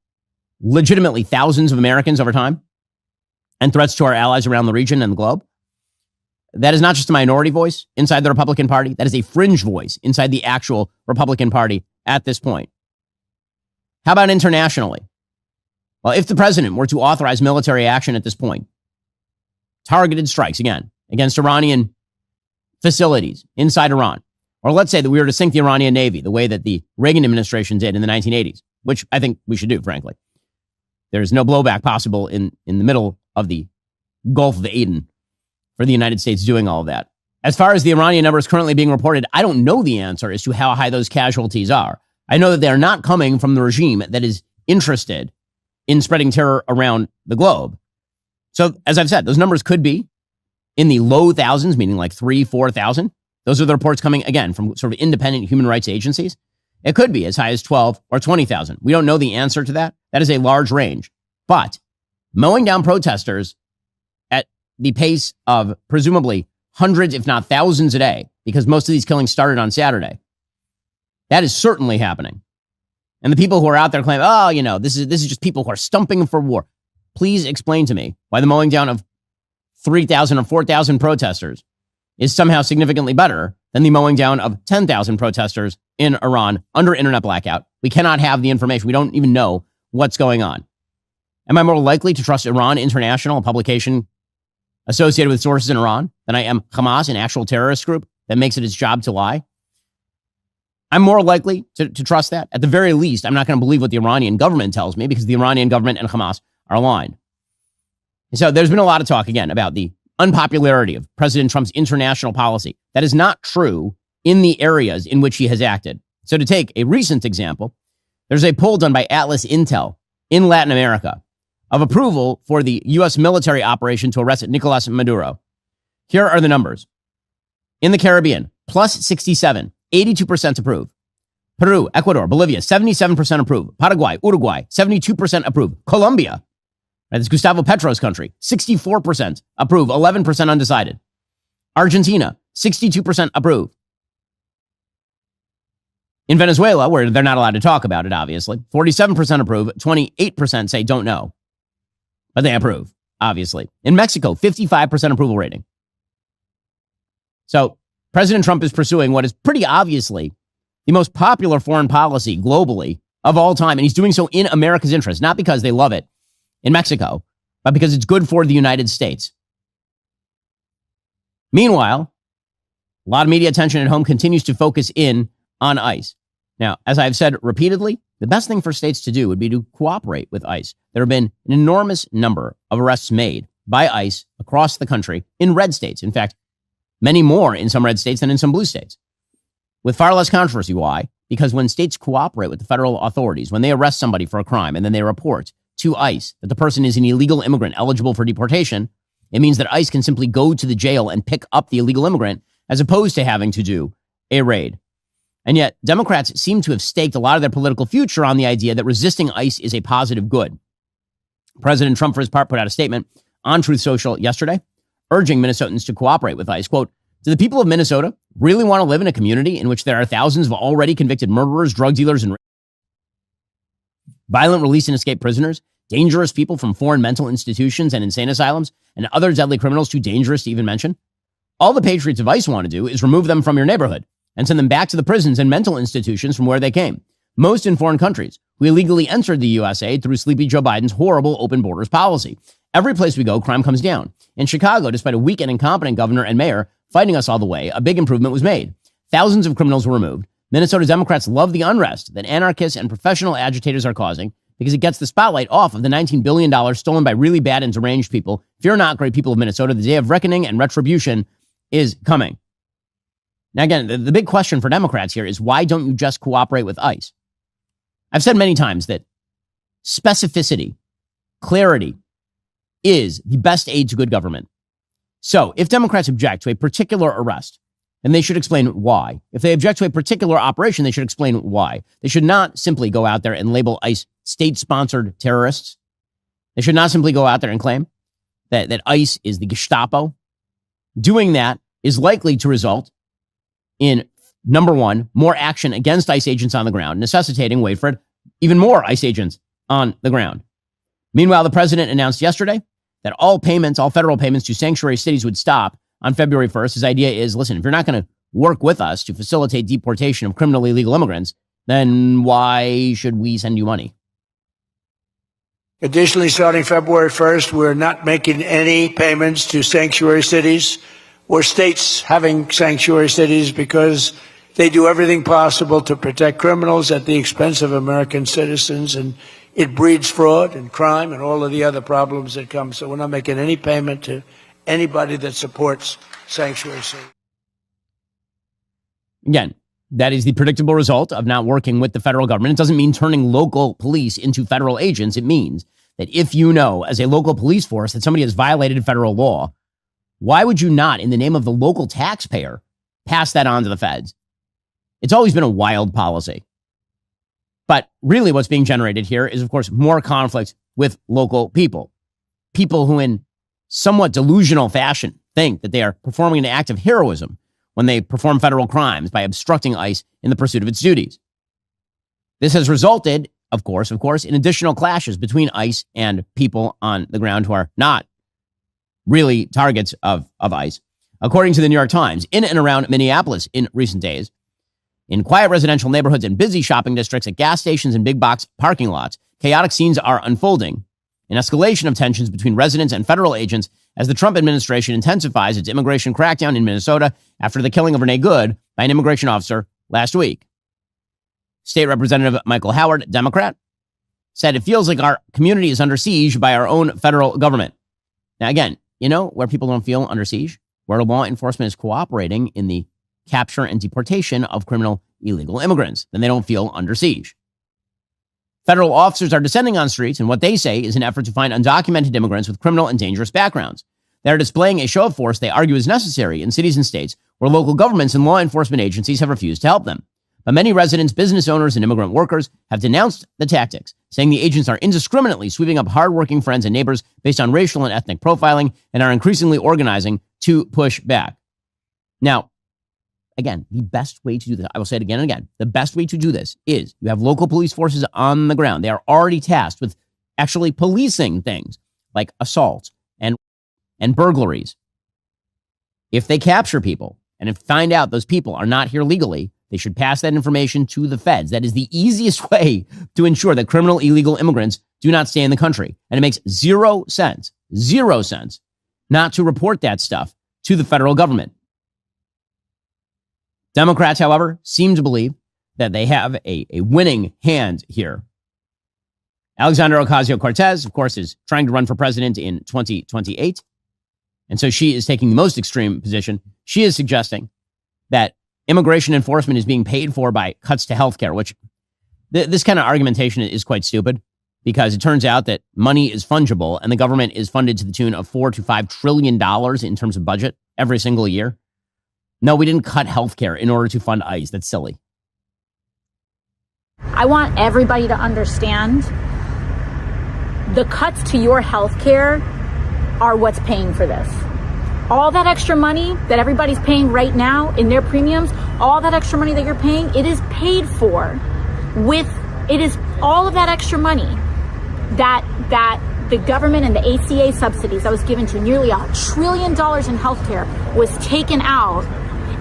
legitimately thousands of Americans over time and threats to our allies around the region and the globe. That is not just a minority voice inside the Republican Party. That is a fringe voice inside the actual Republican Party at this point. How about internationally? Well, if the president were to authorize military action at this point, targeted strikes, again, against Iranian facilities inside Iran, or let's say that we were to sink the Iranian Navy the way that the Reagan administration did in the 1980s, which I think we should do, frankly. There's no blowback possible in the middle of the Gulf of Aden for the United States doing all of that. As far as the Iranian numbers currently being reported, I don't know the answer as to how high those casualties are. I know that they are not coming from the regime that is interested in spreading terror around the globe. So, as I've said, those numbers could be in the low thousands, meaning like 3,000, 4,000. Those are the reports coming, again, from sort of independent human rights agencies. It could be as high as 12 or 20,000. We don't know the answer to that. That is a large range. But mowing down protesters at the pace of presumably hundreds, if not thousands a day, because most of these killings started on Saturday, that is certainly happening. And the people who are out there claiming, oh, you know, this is just people who are stumping for war. Please explain to me why the mowing down of 3,000 or 4,000 protesters is somehow significantly better than the mowing down of 10,000 protesters in Iran under internet blackout. We cannot have the information. We don't even know what's going on. Am I more likely to trust Iran International, a publication associated with sources in Iran, than I am Hamas, an actual terrorist group that makes it its job to lie? I'm more likely to trust that. At the very least, I'm not going to believe what the Iranian government tells me because the Iranian government and Hamas are aligned. So there's been a lot of talk, again, about the unpopularity of President Trump's international policy. That is not true in the areas in which he has acted. So to take a recent example, There's a poll done by Atlas Intel in Latin America of approval for the U.S. military operation to arrest Nicolas Maduro. Here are the numbers. In the Caribbean, plus 67, 82% approve. Peru, Ecuador, Bolivia, 77% approve. Paraguay, Uruguay, 72% approve. Colombia, that's Gustavo Petro's country, 64% approve, 11% undecided. Argentina, 62% approve. In Venezuela, where they're not allowed to talk about it, obviously, 47% approve, 28% say don't know. But they approve, obviously. In Mexico, 55% approval rating. So President Trump is pursuing what is pretty obviously the most popular foreign policy globally of all time. And he's doing so in America's interest, not because they love it in Mexico, but because it's good for the United States. Meanwhile, a lot of media attention at home continues to focus in on ICE. Now, as I've said repeatedly, the best thing for states to do would be to cooperate with ICE. There have been an enormous number of arrests made by ICE across the country in red states. In fact, many more in some red states than in some blue states, with far less controversy. Why? Because when states cooperate with the federal authorities, when they arrest somebody for a crime and then they report to ICE that the person is an illegal immigrant eligible for deportation, it means that ICE can simply go to the jail and pick up the illegal immigrant as opposed to having to do a raid. And yet, Democrats seem to have staked a lot of their political future on the idea that resisting ICE is a positive good. President Trump, for his part, put out a statement on Truth Social yesterday, urging Minnesotans to cooperate with ICE. Quote, "Do the people of Minnesota really want to live in a community in which there are thousands of already convicted murderers, drug dealers, and violent release and escape prisoners, dangerous people from foreign mental institutions and insane asylums, and other deadly criminals too dangerous to even mention? All the patriots of ICE want to do is remove them from your neighborhood and send them back to the prisons and mental institutions from where they came, most in foreign countries who illegally entered the USA through sleepy Joe Biden's horrible open borders policy. Every place we go, crime comes down. In Chicago, despite a weak and incompetent governor and mayor fighting us all the way, a big improvement was made. Thousands of criminals were removed. Minnesota Democrats love the unrest that anarchists and professional agitators are causing because it gets the spotlight off of the $19 billion stolen by really bad and deranged people. Fear not, great people of Minnesota. The day of reckoning and retribution is coming." Now, again, the big question for Democrats here is, why don't you just cooperate with ICE? I've said many times that specificity, clarity, is the best aid to good government. So if Democrats object to a particular arrest, then they should explain why. If they object to a particular operation, they should explain why. They should not simply go out there and label ICE state-sponsored terrorists. They should not simply go out there and claim that ICE is the Gestapo. Doing that is likely to result in, number one, more action against ICE agents on the ground, necessitating, wait for it, even more ICE agents on the ground. Meanwhile, the president announced yesterday that all federal payments to sanctuary cities would stop on February 1st. His idea is, listen, if you're not going to work with us to facilitate deportation of criminally illegal immigrants, then why should we send you money? Additionally, starting February 1st, we're not making any payments to sanctuary cities or states having sanctuary cities because they do everything possible to protect criminals at the expense of American citizens, and it breeds fraud and crime and all of the other problems that come. So we're not making any payment to anybody that supports sanctuary cities. Again, that is the predictable result of not working with the federal government. It doesn't mean turning local police into federal agents. It means that if you know, as a local police force, that somebody has violated federal law, why would you not, in the name of the local taxpayer, pass that on to the feds? It's always been a wild policy. But really what's being generated here is, of course, more conflict with local people. People who, in somewhat delusional fashion, think that they are performing an act of heroism when they perform federal crimes by obstructing ICE in the pursuit of its duties. This has resulted, of course, in additional clashes between ICE and people on the ground who are not really targets of ICE. According to the New York Times, in and around Minneapolis in recent days, in quiet residential neighborhoods and busy shopping districts, at gas stations and big box parking lots, chaotic scenes are unfolding. An escalation of tensions between residents and federal agents as the Trump administration intensifies its immigration crackdown in Minnesota after the killing of Renee Good by an immigration officer last week. State Representative Michael Howard, Democrat, said it feels like our community is under siege by our own federal government. Now, again, you know where people don't feel under siege? Where law enforcement is cooperating in the capture and deportation of criminal illegal immigrants. Then they don't feel under siege. Federal officers are descending on streets in what they say is an effort to find undocumented immigrants with criminal and dangerous backgrounds. They are displaying a show of force they argue is necessary in cities and states where local governments and law enforcement agencies have refused to help them. But many residents, business owners, and immigrant workers have denounced the tactics, saying the agents are indiscriminately sweeping up hardworking friends and neighbors based on racial and ethnic profiling and are increasingly organizing to push back. Now, again, the best way to do this, I will say it again and again, the best way to do this is you have local police forces on the ground. They are already tasked with actually policing things like assaults and burglaries. If they capture people and if find out those people are not here legally, they should pass that information to the feds. That is the easiest way to ensure that criminal illegal immigrants do not stay in the country. And it makes zero sense not to report that stuff to the federal government. Democrats, however, seem to believe that they have a winning hand here. Alexandria Ocasio-Cortez, of course, is trying to run for president in 2028. And so she is taking the most extreme position. She is suggesting that immigration enforcement is being paid for by cuts to healthcare, which this kind of argumentation is quite stupid because it turns out that money is fungible and the government is funded to the tune of $4 to $5 trillion in terms of budget every single year. No, we didn't cut healthcare in order to fund ICE. That's silly. I want everybody to understand the cuts to your healthcare are what's paying for this. All that extra money that everybody's paying right now in their premiums, all that extra money that you're paying, it is paid for it is all of that extra money that the government and the ACA subsidies that was given to nearly $1 trillion in healthcare was taken out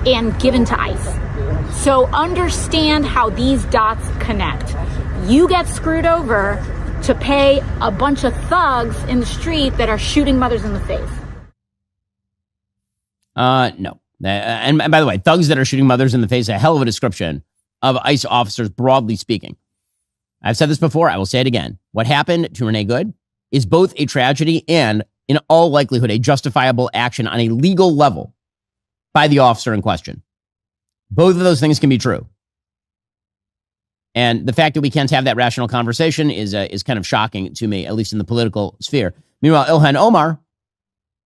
and given to ICE. So understand how these dots connect. You get screwed over to pay a bunch of thugs in the street that are shooting mothers in the face. No. And by the way, thugs that are shooting mothers in the face, a hell of a description of ICE officers, broadly speaking. I've said this before. I will say it again. What happened to Renee Good is both a tragedy and, in all likelihood, a justifiable action on a legal level by the officer in question. Both of those things can be true. And the fact that we can't have that rational conversation is kind of shocking to me, at least in the political sphere. Meanwhile, Ilhan Omar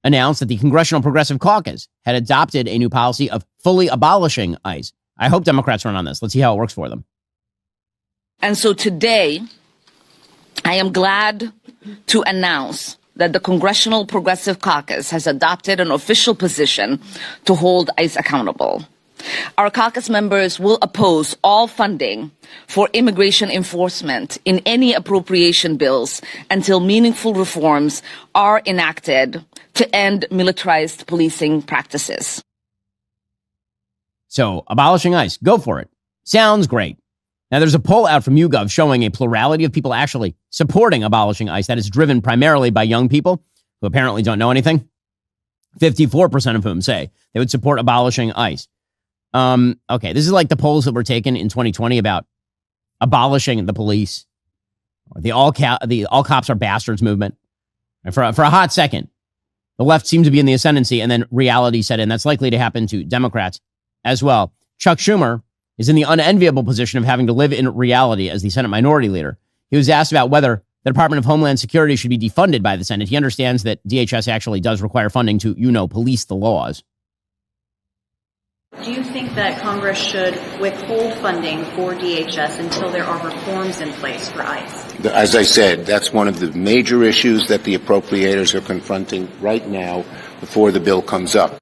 announced that the Congressional Progressive Caucus had adopted a new policy of fully abolishing ICE. I hope Democrats run on this. Let's see how it works for them. And so today, I am glad to announce that the Congressional Progressive Caucus has adopted an official position to hold ICE accountable. Our caucus members will oppose all funding for immigration enforcement in any appropriation bills until meaningful reforms are enacted to end militarized policing practices. So, abolishing ICE, go for it. Sounds great. Now, there's a poll out from YouGov showing a plurality of people actually supporting abolishing ICE that is driven primarily by young people who apparently don't know anything. 54% of whom say they would support abolishing ICE. Okay, this is like the polls that were taken in 2020 about abolishing the police, or the all cops are bastards movement. And for a hot second, the left seemed to be in the ascendancy, and then reality set in. That's likely to happen to Democrats as well. Chuck Schumer is in the unenviable position of having to live in reality as the Senate Minority Leader. He was asked about whether the Department of Homeland Security should be defunded by the Senate. He understands that DHS actually does require funding to, police the laws. Do you think that Congress should withhold funding for DHS until there are reforms in place for ICE? As I said, that's one of the major issues that the appropriators are confronting right now before the bill comes up.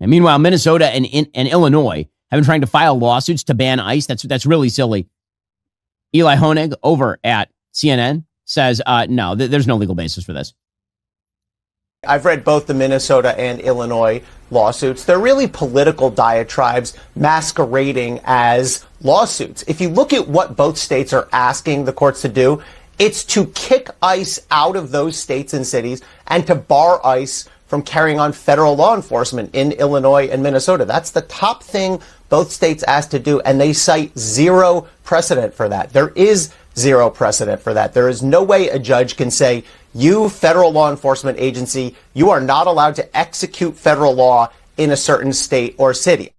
And meanwhile, Minnesota and Illinois have been trying to file lawsuits to ban ICE. That's really silly. Eli Honig over at CNN says, no, there's no legal basis for this. I've read both the Minnesota and Illinois lawsuits. They're really political diatribes masquerading as lawsuits. If you look at what both states are asking the courts to do, it's to kick ICE out of those states and cities and to bar ICE from carrying on federal law enforcement in Illinois and Minnesota. That's the top thing both states asked to do, and they cite zero precedent for that. There is zero precedent for that. There is no way a judge can say, you federal law enforcement agency, you are not allowed to execute federal law in a certain state or city.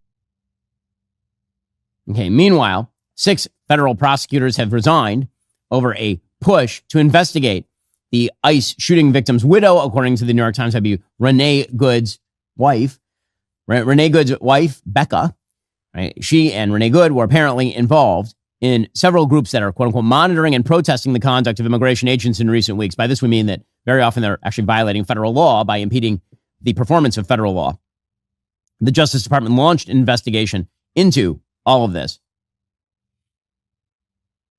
Okay, meanwhile, 6 federal prosecutors have resigned over a push to investigate the ICE shooting victim's widow, according to the New York Times. That'd be Renee Good's wife. Renee Good's wife, Becca, right? She and Renee Good were apparently involved in several groups that are, quote unquote, monitoring and protesting the conduct of immigration agents in recent weeks. By this, we mean that very often they're actually violating federal law by impeding the performance of federal law. The Justice Department launched an investigation into all of this.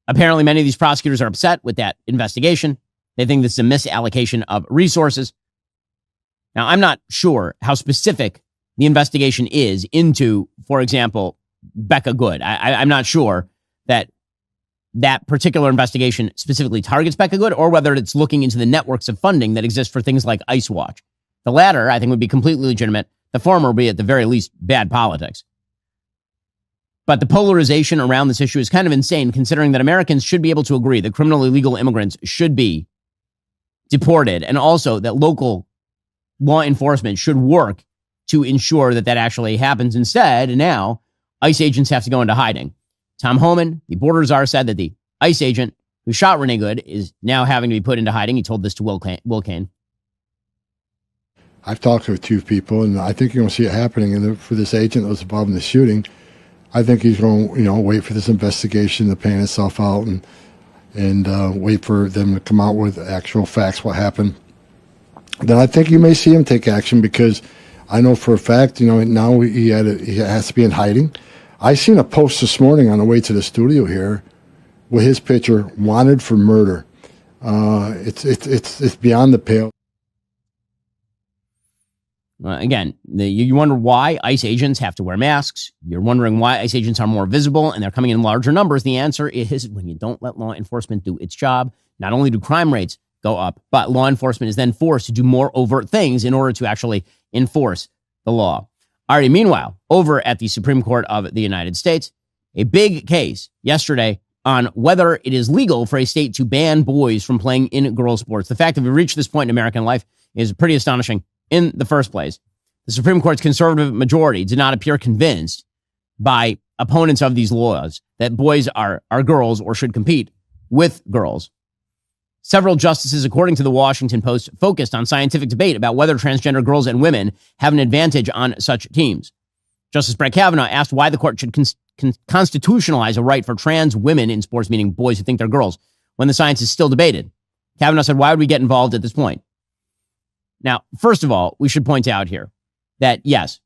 Apparently, many of these prosecutors are upset with that investigation. They think this is a misallocation of resources. Now, I'm not sure how specific the investigation is into, for example, Becca Good. I'm not sure that that particular investigation specifically targets Becca Good or whether it's looking into the networks of funding that exist for things like ICE Watch. The latter, I think, would be completely legitimate. The former would be, at the very least, bad politics. But the polarization around this issue is kind of insane, considering that Americans should be able to agree that criminally illegal immigrants should be deported, and also that local law enforcement should work to ensure that that actually happens. Instead, now, ICE agents have to go into hiding. Tom Homan, the border czar, said that the ICE agent who shot Renee Good is now having to be put into hiding. He told this to Will Kane. I've talked to a few people, and I think you're going to see it happening. And for this agent that was involved in the shooting, I think he's going to, wait for this investigation to pan itself out and wait for them to come out with actual facts, what happened. Then I think you may see him take action, because I know for a fact, now he has to be in hiding. I seen a post this morning on the way to the studio here with his picture, wanted for murder. It's beyond the pale. Again, you wonder why ICE agents have to wear masks. You're wondering why ICE agents are more visible and they're coming in larger numbers. The answer is when you don't let law enforcement do its job, not only do crime rates go up, but law enforcement is then forced to do more overt things in order to actually enforce the law. All right, meanwhile, over at the Supreme Court of the United States, a big case yesterday on whether it is legal for a state to ban boys from playing in girls' sports. The fact that we reached this point in American life is pretty astonishing in the first place. The Supreme Court's conservative majority did not appear convinced by opponents of these laws that boys are girls or should compete with girls. Several justices, according to the Washington Post, focused on scientific debate about whether transgender girls and women have an advantage on such teams. Justice Brett Kavanaugh asked why the court should constitutionalize a right for trans women in sports, meaning boys who think they're girls, when the science is still debated. Kavanaugh said, why would we get involved at this point? Now, first of all, we should point out here that, yes,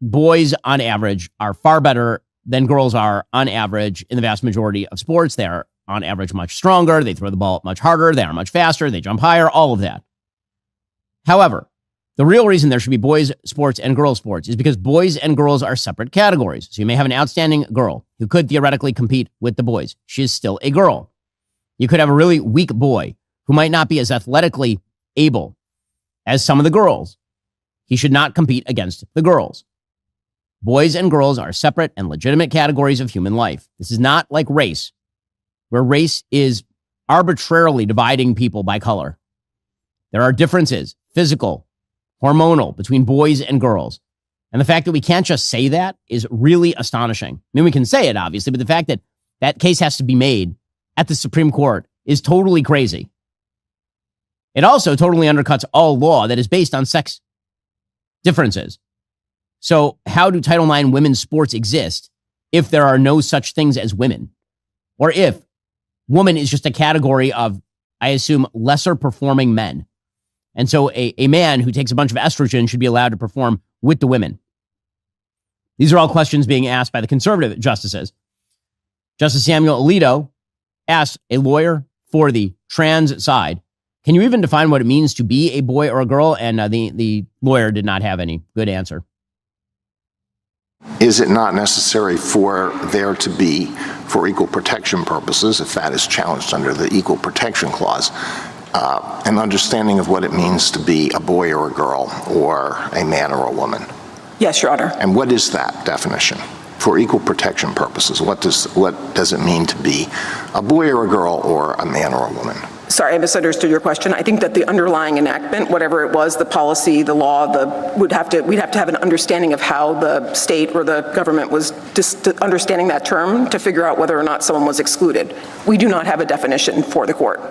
boys on average are far better than girls are on average in the vast majority of sports. They are on average much stronger. They throw the ball much harder. They are much faster. They jump higher, all of that. However, the real reason there should be boys sports and girls sports is because boys and girls are separate categories. So you may have an outstanding girl who could theoretically compete with the boys. She is still a girl. You could have a really weak boy who might not be as athletically able as some of the girls. He should not compete against the girls. Boys and girls are separate and legitimate categories of human life. This is not like race, where race is arbitrarily dividing people by color. There are differences, physical, hormonal, between boys and girls. And the fact that we can't just say that is really astonishing. I mean, we can say it, obviously, but the fact that that case has to be made at the Supreme Court is totally crazy. It also totally undercuts all law that is based on sex differences. So how do Title IX women's sports exist if there are no such things as women? Or if woman is just a category of, I assume, lesser performing men. And so a man who takes a bunch of estrogen should be allowed to perform with the women. These are all questions being asked by the conservative justices. Justice Samuel Alito asked a lawyer for the trans side, can you even define what it means to be a boy or a girl? And the lawyer did not have any good answer. Is it not necessary for there to be, for equal protection purposes, if that is challenged under the Equal Protection Clause, an understanding of what it means to be a boy or a girl, or a man or a woman? Yes, Your Honor. And what is that definition? For equal protection purposes, what does it mean to be a boy or a girl, or a man or a woman? Sorry, I misunderstood your question. I think that the underlying enactment, whatever it was, the policy, the law, we'd have to have an understanding of how the state or the government was understanding that term to figure out whether or not someone was excluded. We do not have a definition for the court.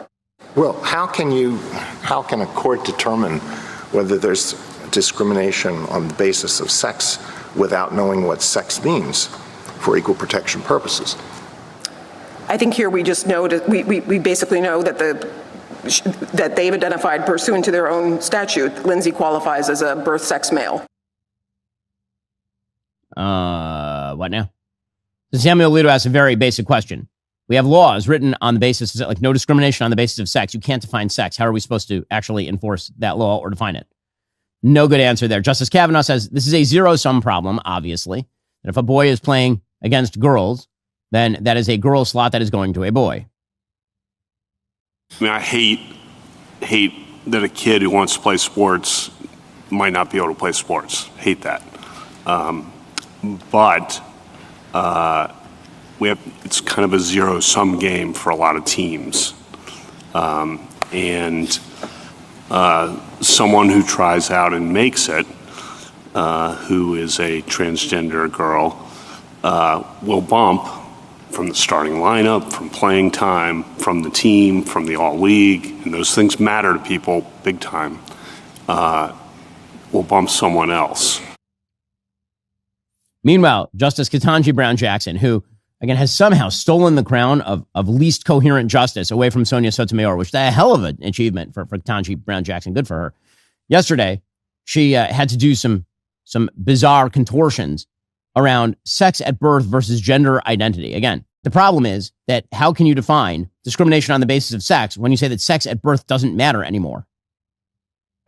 Well, how can a court determine whether there's discrimination on the basis of sex without knowing what sex means for equal protection purposes? I think here we just know we basically know that that they've identified pursuant to their own statute, Lindsay qualifies as a birth sex male. What now? Samuel Alito asks a very basic question. We have laws written on the basis of, like, no discrimination on the basis of sex. You can't define sex. How are we supposed to actually enforce that law or define it? No good answer there. Justice Kavanaugh says this is a zero-sum problem, obviously. That if a boy is playing against girls, then that is a girl slot that is going to a boy. I mean, I hate that a kid who wants to play sports might not be able to play sports. Hate that. But it's kind of a zero-sum game for a lot of teams. And someone who tries out and makes it, who is a transgender girl, will bump from the starting lineup, from playing time, from the team, from the all-league, and those things matter to people big time, will bump someone else. Meanwhile, Justice Ketanji Brown Jackson, who, again, has somehow stolen the crown of least coherent justice away from Sonia Sotomayor, which is a hell of an achievement for Ketanji Brown Jackson. Good for her. Yesterday, she had to do some bizarre contortions around sex at birth versus gender identity. Again, the problem is that how can you define discrimination on the basis of sex when you say that sex at birth doesn't matter anymore?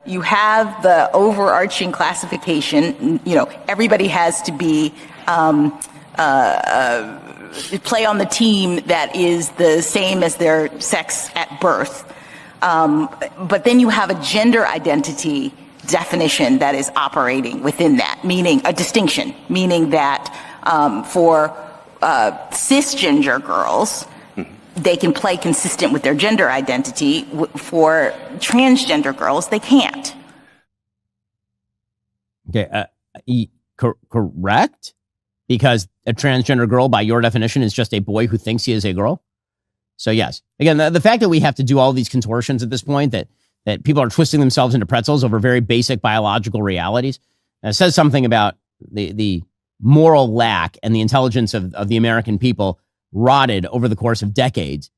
You have the overarching classification, everybody has to be, play on the team that is the same as their sex at birth. But then you have a gender identity definition that is operating within that, meaning a distinction, meaning that for cisgender girls, they can play consistent with their gender identity. For transgender girls, they can't. Okay, correct? Because a transgender girl, by your definition, is just a boy who thinks he is a girl? So yes. Again, the fact that we have to do all these contortions at this point, that people are twisting themselves into pretzels over very basic biological realities, says something about the moral lack and the intelligence of the American people, rotted over the course of decades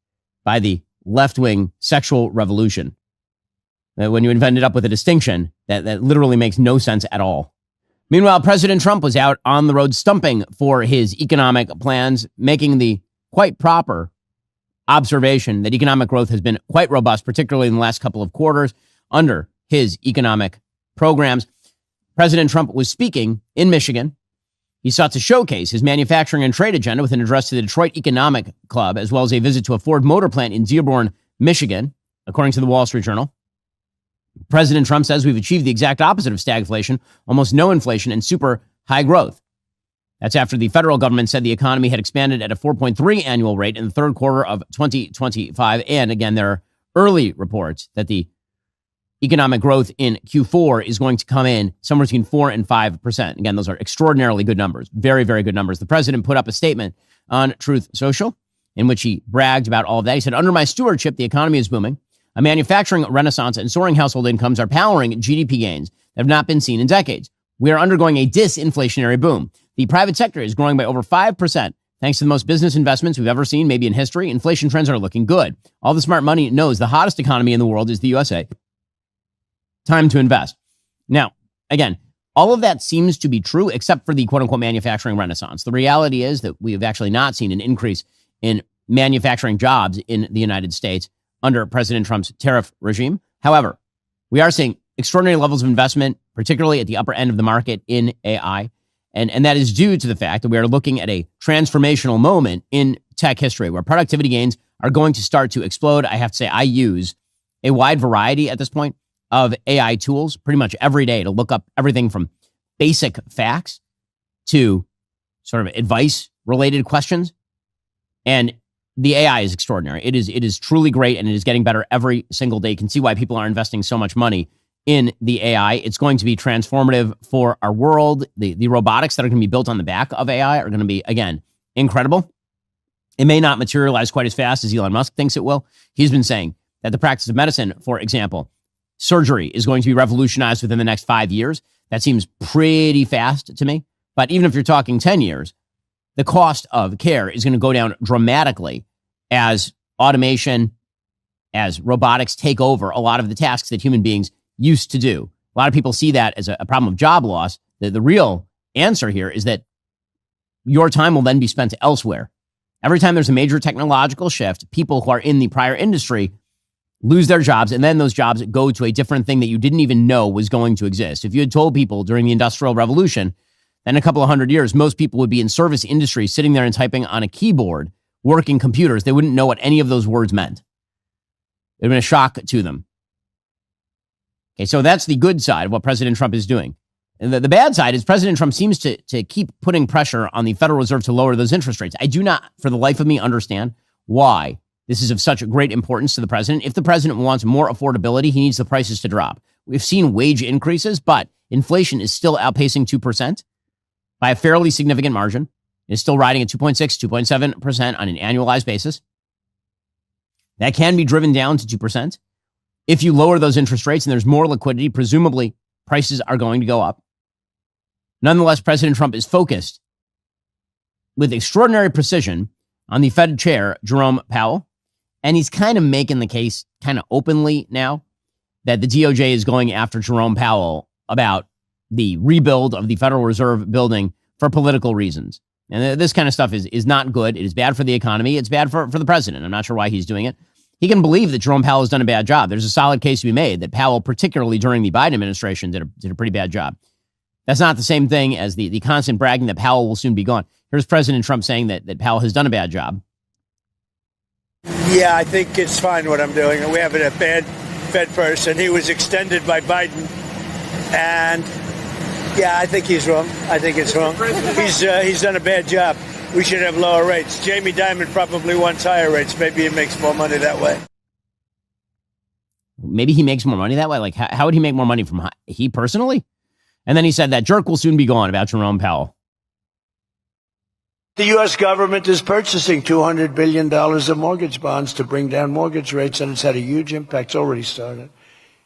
by the left-wing sexual revolution. When you ended up with a distinction that literally makes no sense at all. Meanwhile, President Trump was out on the road stumping for his economic plans, making the quite proper observation that economic growth has been quite robust, particularly in the last couple of quarters under his economic programs. President Trump was speaking in Michigan. He sought to showcase his manufacturing and trade agenda with an address to the Detroit Economic Club, as well as a visit to a Ford Motor plant in Dearborn, Michigan, according to the Wall Street Journal. President Trump says we've achieved the exact opposite of stagflation, almost no inflation, and super high growth. That's after the federal government said the economy had expanded at a 4.3 annual rate in the third quarter of 2025. And again, there are early reports that the economic growth in Q4 is going to come in somewhere between 4 and 5%. Again, those are extraordinarily good numbers. Very, very good numbers. The president put up a statement on Truth Social in which he bragged about all of that. He said, under my stewardship, the economy is booming. A manufacturing renaissance and soaring household incomes are powering GDP gains that have not been seen in decades. We are undergoing a disinflationary boom. The private sector is growing by over 5%, thanks to the most business investments we've ever seen, maybe in history. Inflation trends are looking good. All the smart money knows the hottest economy in the world is the USA. Time to invest. Now, again, all of that seems to be true, except for the quote-unquote manufacturing renaissance. The reality is that we have actually not seen an increase in manufacturing jobs in the United States under President Trump's tariff regime. However, we are seeing extraordinary levels of investment, particularly at the upper end of the market in AI. And that is due to the fact that we are looking at a transformational moment in tech history where productivity gains are going to start to explode. I have to say, I use a wide variety at this point of AI tools pretty much every day to look up everything from basic facts to sort of advice-related questions. And the AI is extraordinary. It is truly great, and it is getting better every single day. You can see why people are investing so much money in the AI. It's going to be transformative for our world. The robotics that are going to be built on the back of AI are going to be, again, incredible. It may not materialize quite as fast as Elon Musk thinks it will. He's been saying that the practice of medicine, for example, surgery is going to be revolutionized within the next 5 years. That seems pretty fast to me. But even if you're talking 10 years, the cost of care is going to go down dramatically as automation, as robotics take over a lot of the tasks that human beings used to do. A lot of people see that as a problem of job loss. The real answer here is that your time will then be spent elsewhere. Every time there's a major technological shift, people who are in the prior industry lose their jobs, and then those jobs go to a different thing that you didn't even know was going to exist. If you had told people during the Industrial Revolution that in a couple of hundred years, most people would be in service industry, sitting there and typing on a keyboard, working computers, they wouldn't know what any of those words meant. It would have been a shock to them. Okay, so that's the good side of what President Trump is doing. And the bad side is President Trump seems to keep putting pressure on the Federal Reserve to lower those interest rates. I do not, for the life of me, understand why this is of such great importance to the president. If the president wants more affordability, he needs the prices to drop. We've seen wage increases, but inflation is still outpacing 2% by a fairly significant margin. It's still riding at 2.6, 2.7% on an annualized basis. That can be driven down to 2%. If you lower those interest rates and there's more liquidity, presumably prices are going to go up. Nonetheless, President Trump is focused with extraordinary precision on the Fed chair, Jerome Powell. And he's kind of making the case kind of openly now that the DOJ is going after Jerome Powell about the rebuild of the Federal Reserve building for political reasons. And this kind of stuff is not good. It is bad for the economy. It's bad for the president. I'm not sure why he's doing it. He can believe that Jerome Powell has done a bad job. There's a solid case to be made that Powell, particularly during the Biden administration, did a pretty bad job. That's not the same thing as the constant bragging that Powell will soon be gone. Here's President Trump saying that Powell has done a bad job. Yeah, I think it's fine what I'm doing. We have a bad Fed person. He was extended by Biden. And, yeah, I think he's wrong. I think it's wrong. He's done a bad job. We should have lower rates. Jamie Dimon probably wants higher rates. Maybe he makes more money that way. Maybe he makes more money that way? Like, how would he make more money from he personally? And then he said that jerk will soon be gone about Jerome Powell. The U.S. government is purchasing $200 billion of mortgage bonds to bring down mortgage rates, and it's had a huge impact. It's already started.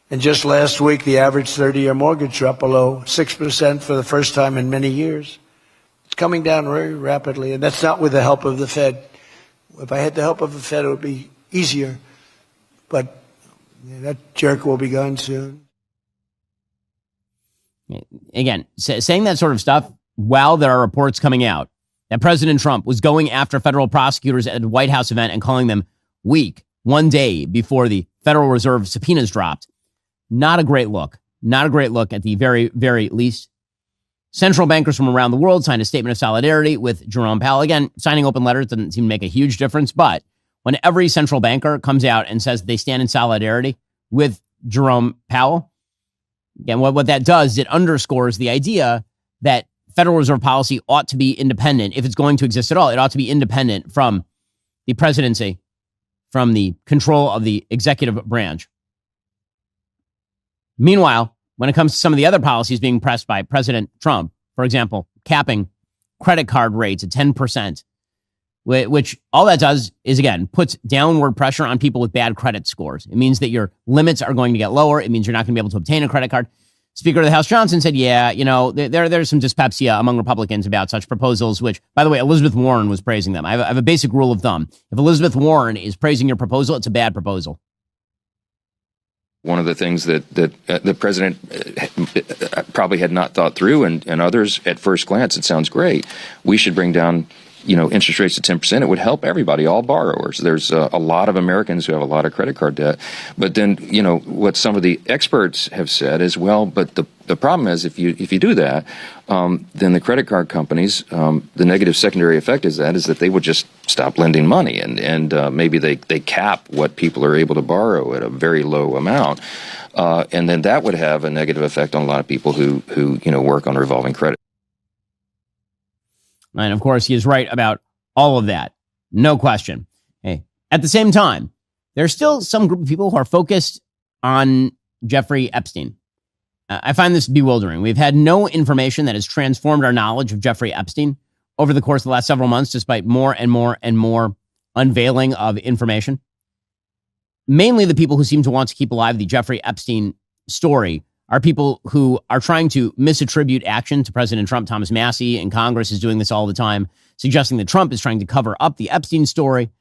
And just last week, the average 30-year mortgage dropped below 6% for the first time in many years. It's coming down very rapidly, and that's not with the help of the Fed. If I had the help of the Fed, it would be easier. But that jerk will be gone soon. Again, saying that sort of stuff while there are reports coming out that President Trump was going after federal prosecutors at a White House event and calling them weak one day before the Federal Reserve subpoenas dropped. Not a great look. Not a great look at the very, very least. Central bankers from around the world signed a statement of solidarity with Jerome Powell. Again, signing open letters doesn't seem to make a huge difference, but when every central banker comes out and says they stand in solidarity with Jerome Powell, again, what that does is it underscores the idea that Federal Reserve policy ought to be independent. If it's going to exist at all, it ought to be independent from the presidency, from the control of the executive branch. Meanwhile, when it comes to some of the other policies being pressed by President Trump, for example, capping credit card rates at 10%, which all that does is, again, puts downward pressure on people with bad credit scores. It means that your limits are going to get lower. It means you're not going to be able to obtain a credit card. Speaker of the House Johnson said, yeah, there's some dyspepsia among Republicans about such proposals, which, by the way, Elizabeth Warren was praising them. I have a basic rule of thumb. If Elizabeth Warren is praising your proposal, it's a bad proposal. One of the things that the president probably had not thought through, and others at first glance, it sounds great. We should bring down, interest rates to 10%. It would help everybody, all borrowers. There's a lot of Americans who have a lot of credit card debt. But then, what some of the experts have said is, well, but the problem is if you do that, then the credit card companies, the negative secondary effect is that they would just stop lending money, and maybe they cap what people are able to borrow at a very low amount, and then that would have a negative effect on a lot of people who work on revolving credit. And of course, he is right about all of that. No question. Hey, at the same time, there's still some group of people who are focused on Jeffrey Epstein. I find this bewildering. We've had no information that has transformed our knowledge of Jeffrey Epstein over the course of the last several months, despite more and more and more unveiling of information. Mainly the people who seem to want to keep alive the Jeffrey Epstein story are people who are trying to misattribute action to President Trump. Thomas Massey in Congress is doing this all the time, suggesting that Trump is trying to cover up the Epstein story.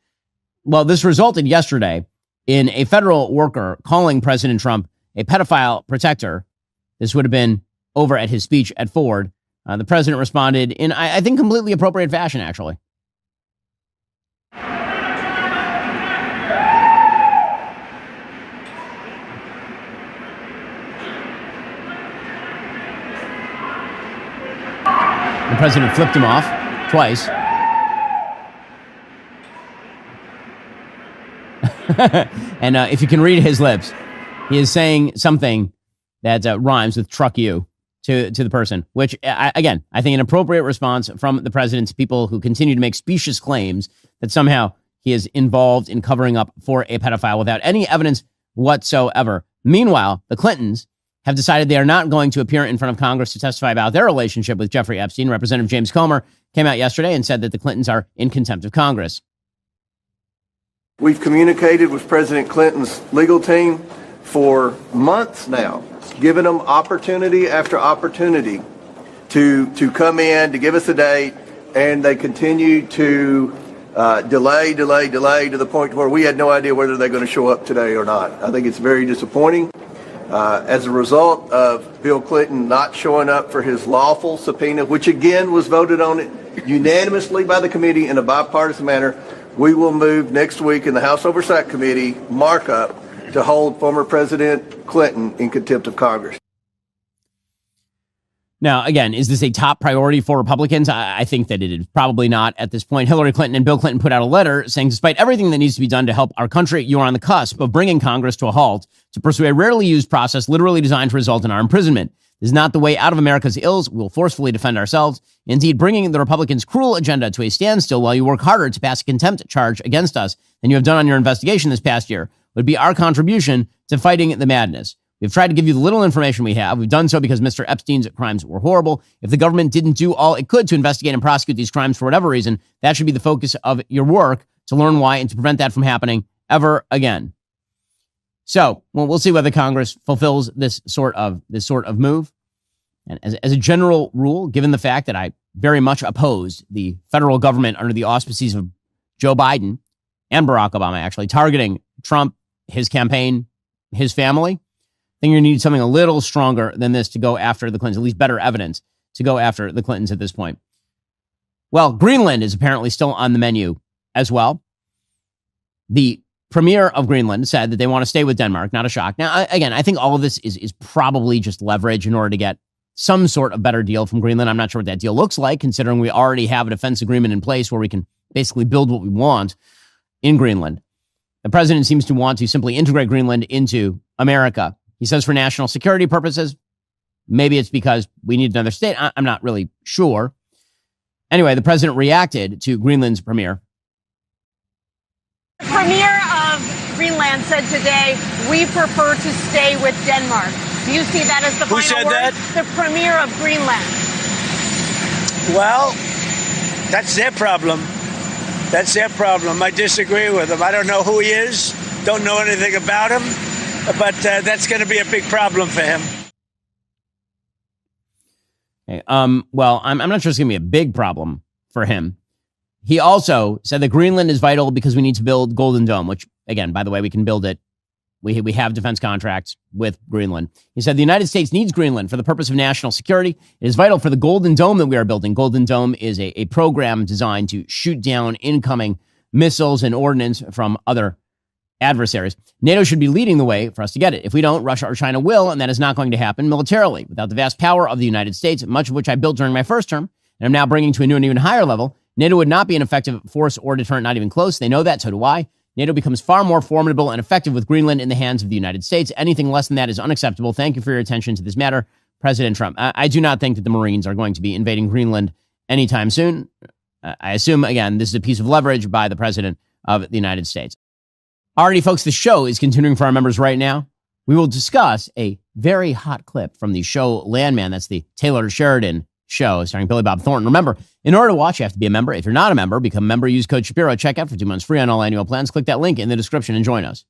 Well, this resulted yesterday in a federal worker calling President Trump a pedophile protector. This would have been over at his speech at Ford. The president responded in, I think, completely appropriate fashion, actually. The president flipped him off twice. And if you can read his lips, he is saying something that rhymes with truck you to the person, which, again, I think an appropriate response from the president to people who continue to make specious claims that somehow he is involved in covering up for a pedophile without any evidence whatsoever. Meanwhile, the Clintons have decided they are not going to appear in front of Congress to testify about their relationship with Jeffrey Epstein. Representative James Comer came out yesterday and said that the Clintons are in contempt of Congress. We've communicated with President Clinton's legal team for months now, giving them opportunity after opportunity to come in, to give us a date, and they continue to delay to the point where we had no idea whether they're going to show up today or not. I think it's very disappointing. As a result of Bill Clinton not showing up for his lawful subpoena, which again was voted on unanimously by the committee in a bipartisan manner, we will move next week in the House Oversight Committee markup to hold former President Clinton in contempt of Congress. Now, again, is this a top priority for Republicans? I think that it is probably not at this point. Hillary Clinton and Bill Clinton put out a letter saying, despite everything that needs to be done to help our country, you are on the cusp of bringing Congress to a halt to pursue a rarely used process literally designed to result in our imprisonment. This is not the way out of America's ills. We will forcefully defend ourselves. Indeed, bringing the Republicans' cruel agenda to a standstill while you work harder to pass a contempt charge against us than you have done on your investigation this past year would be our contribution to fighting the madness. We've tried to give you the little information we have. We've done so because Mr. Epstein's crimes were horrible. If the government didn't do all it could to investigate and prosecute these crimes for whatever reason, that should be the focus of your work to learn why and to prevent that from happening ever again. So, well, we'll see whether Congress fulfills this sort of move. And as a general rule, given the fact that I very much opposed the federal government under the auspices of Joe Biden and Barack Obama actually targeting Trump, his campaign, his family, I think you need something a little stronger than this to go after the Clintons, at least better evidence to go after the Clintons at this point. Well, Greenland is apparently still on the menu as well. The premier of Greenland said that they want to stay with Denmark. Not a shock. Now, again, I think all of this is probably just leverage in order to get some sort of better deal from Greenland. I'm not sure what that deal looks like, considering we already have a defense agreement in place where we can basically build what we want in Greenland. The president seems to want to simply integrate Greenland into America. He says for national security purposes. Maybe it's because we need another state. I'm not really sure. Anyway, the president reacted to Greenland's premier. The premier of Greenland said today, we prefer to stay with Denmark. Do you see that as the Who final said word? That? The premier of Greenland. Well, that's their problem. That's their problem. I disagree with him. I don't know who he is. Don't know anything about him. But that's going to be a big problem for him. Okay, well, I'm not sure it's going to be a big problem for him. He also said that Greenland is vital because we need to build Golden Dome, which, again, by the way, we can build it. We have defense contracts with Greenland. He said the United States needs Greenland for the purpose of national security. It is vital for the Golden Dome that we are building. Golden Dome is a program designed to shoot down incoming missiles and ordnance from other adversaries. NATO should be leading the way for us to get it. If we don't, Russia or China will, and that is not going to happen militarily. Without the vast power of the United States, much of which I built during my first term, and I'm now bringing to a new and even higher level, NATO would not be an effective force or deterrent, not even close. They know that, so do I. NATO becomes far more formidable and effective with Greenland in the hands of the United States. Anything less than that is unacceptable. Thank you for your attention to this matter, President Trump. I do not think that the Marines are going to be invading Greenland anytime soon. I assume, again, this is a piece of leverage by the president of the United States. Alrighty, folks, the show is continuing for our members right now. We will discuss a very hot clip from the show Landman. That's the Taylor Sheridan show starring Billy Bob Thornton. Remember, in order to watch, you have to be a member. If you're not a member, become a member. Use code Shapiro at checkout for 2 months free on all annual plans. Click that link in the description and join us.